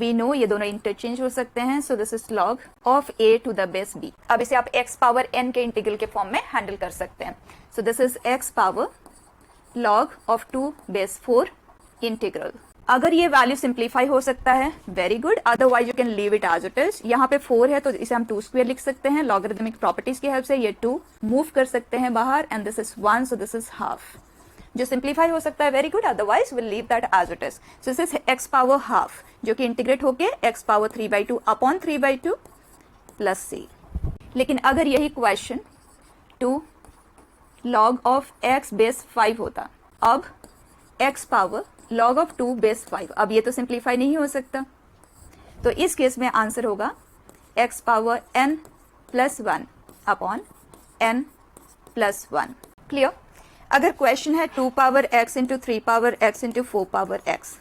We know ये दोनों इंटरचेंज हो सकते हैं, so this is log of a to the base b. अब इसे आप x पावर n के इंटीग्रल के फॉर्म में हैंडल कर सकते हैं. So this is x power log of 2 base 4 integral. अगर ये वैल्यू सिंप्लीफाई हो सकता है, very good, otherwise you can leave it as it is. यहाँ पे 4 है तो इसे हम 2 स्क्वायर लिख सकते हैं, लॉगरिथमिक प्रॉपर्टीज की हेल्प से ये 2 मूव कर सकते हैं बाहर, and this is 1, so this is half. जो सिंप्लीफाई हो सकता है, very good, otherwise will leave that as it is. So this is x power half, जो कि इंटीग्रेट होके x power 3/2 upon 3/2 plus c। लेकिन अगर यही question 2 log of x base 5 होता, अब x power log of 2 base 5, अब ये तो सिंप्लीफाई नहीं हो सकता, तो इस केस में आंसर होगा x power n plus 1 upon n plus 1। Clear? अगर क्वेश्चन है 2 power x into 3 power x into 4 power x,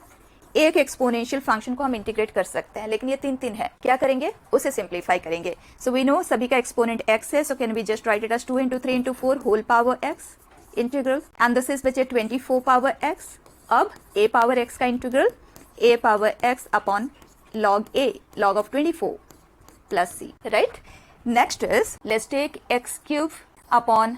एक एक्सपोनेंशियल फंक्शन को हम इंटीग्रेट कर सकते हैं, लेकिन ये 3 है, क्या करेंगे, उसे सिंप्लीफाई करेंगे। सो वी नो सभी का एक्सपोनेंट x है, so can we just write it as 2 into 3 into 4 whole power x integral, and this is बचे 24 पावर x। अब a पावर x का integral a power x upon log a, log of 24 plus c, right. Next is let's take x cube upon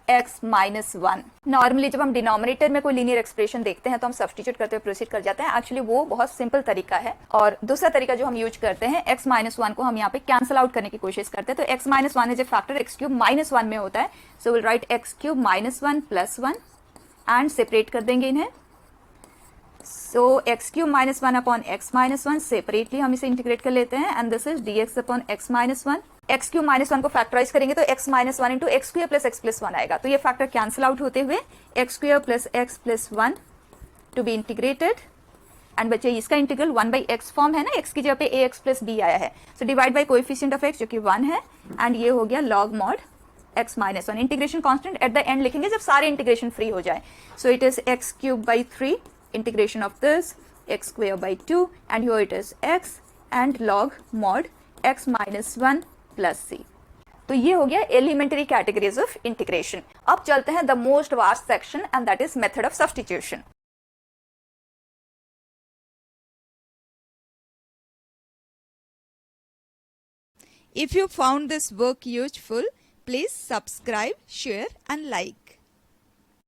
x minus 1। Normally जब हम डिनोमिनेटर में कोई लीनियर एक्सप्रेशन देखते हैं तो हम सब्स्टिट्यूट करते हुए प्रोसीड कर जाते हैं, एक्चुअली वो बहुत सिंपल तरीका है। और दूसरा तरीका जो हम यूज करते हैं, x माइनस 1 को हम यहाँ पे कैंसिल आउट करने की कोशिश करते हैं, तो x minus 1 is a factor x cube minus 1 में होता है, सो will right x cube minus 1 plus 1 and separate कर देंगे इन्हें। सो x cube minus 1 upon x minus 1 separately हम इसे इंटीग्रेट कर लेते हैं, and this is dx upon x minus 1। x cube minus 1 को फैक्टराइज करेंगे तो x minus 1 into x square plus x plus 1 आएगा, तो ये फैक्टर कैंसिल आउट होते हुए x square plus x plus 1 to be integrated, and बच्चे इसका इंटीग्रल 1/x फॉर्म है ना, x की जगह पे ax प्लस b आया है, so divide by coefficient of x जो कि 1 है, एंड ये हो गया log mod x minus 1। Integration constant eight the and लिखेंगे जब सारे इंटीग्रेशन फ्री हो जाए, so it is x cube by 3 integration of this x square by 2, and here it is x and log mod x minus 1 plus c। तो ये हो गया एलिमेंट्री कैटेगरीज ऑफ इंटीग्रेशन। अब चलते हैं the most vast section, and that is method of substitution. If you found this work useful, please subscribe, share and like.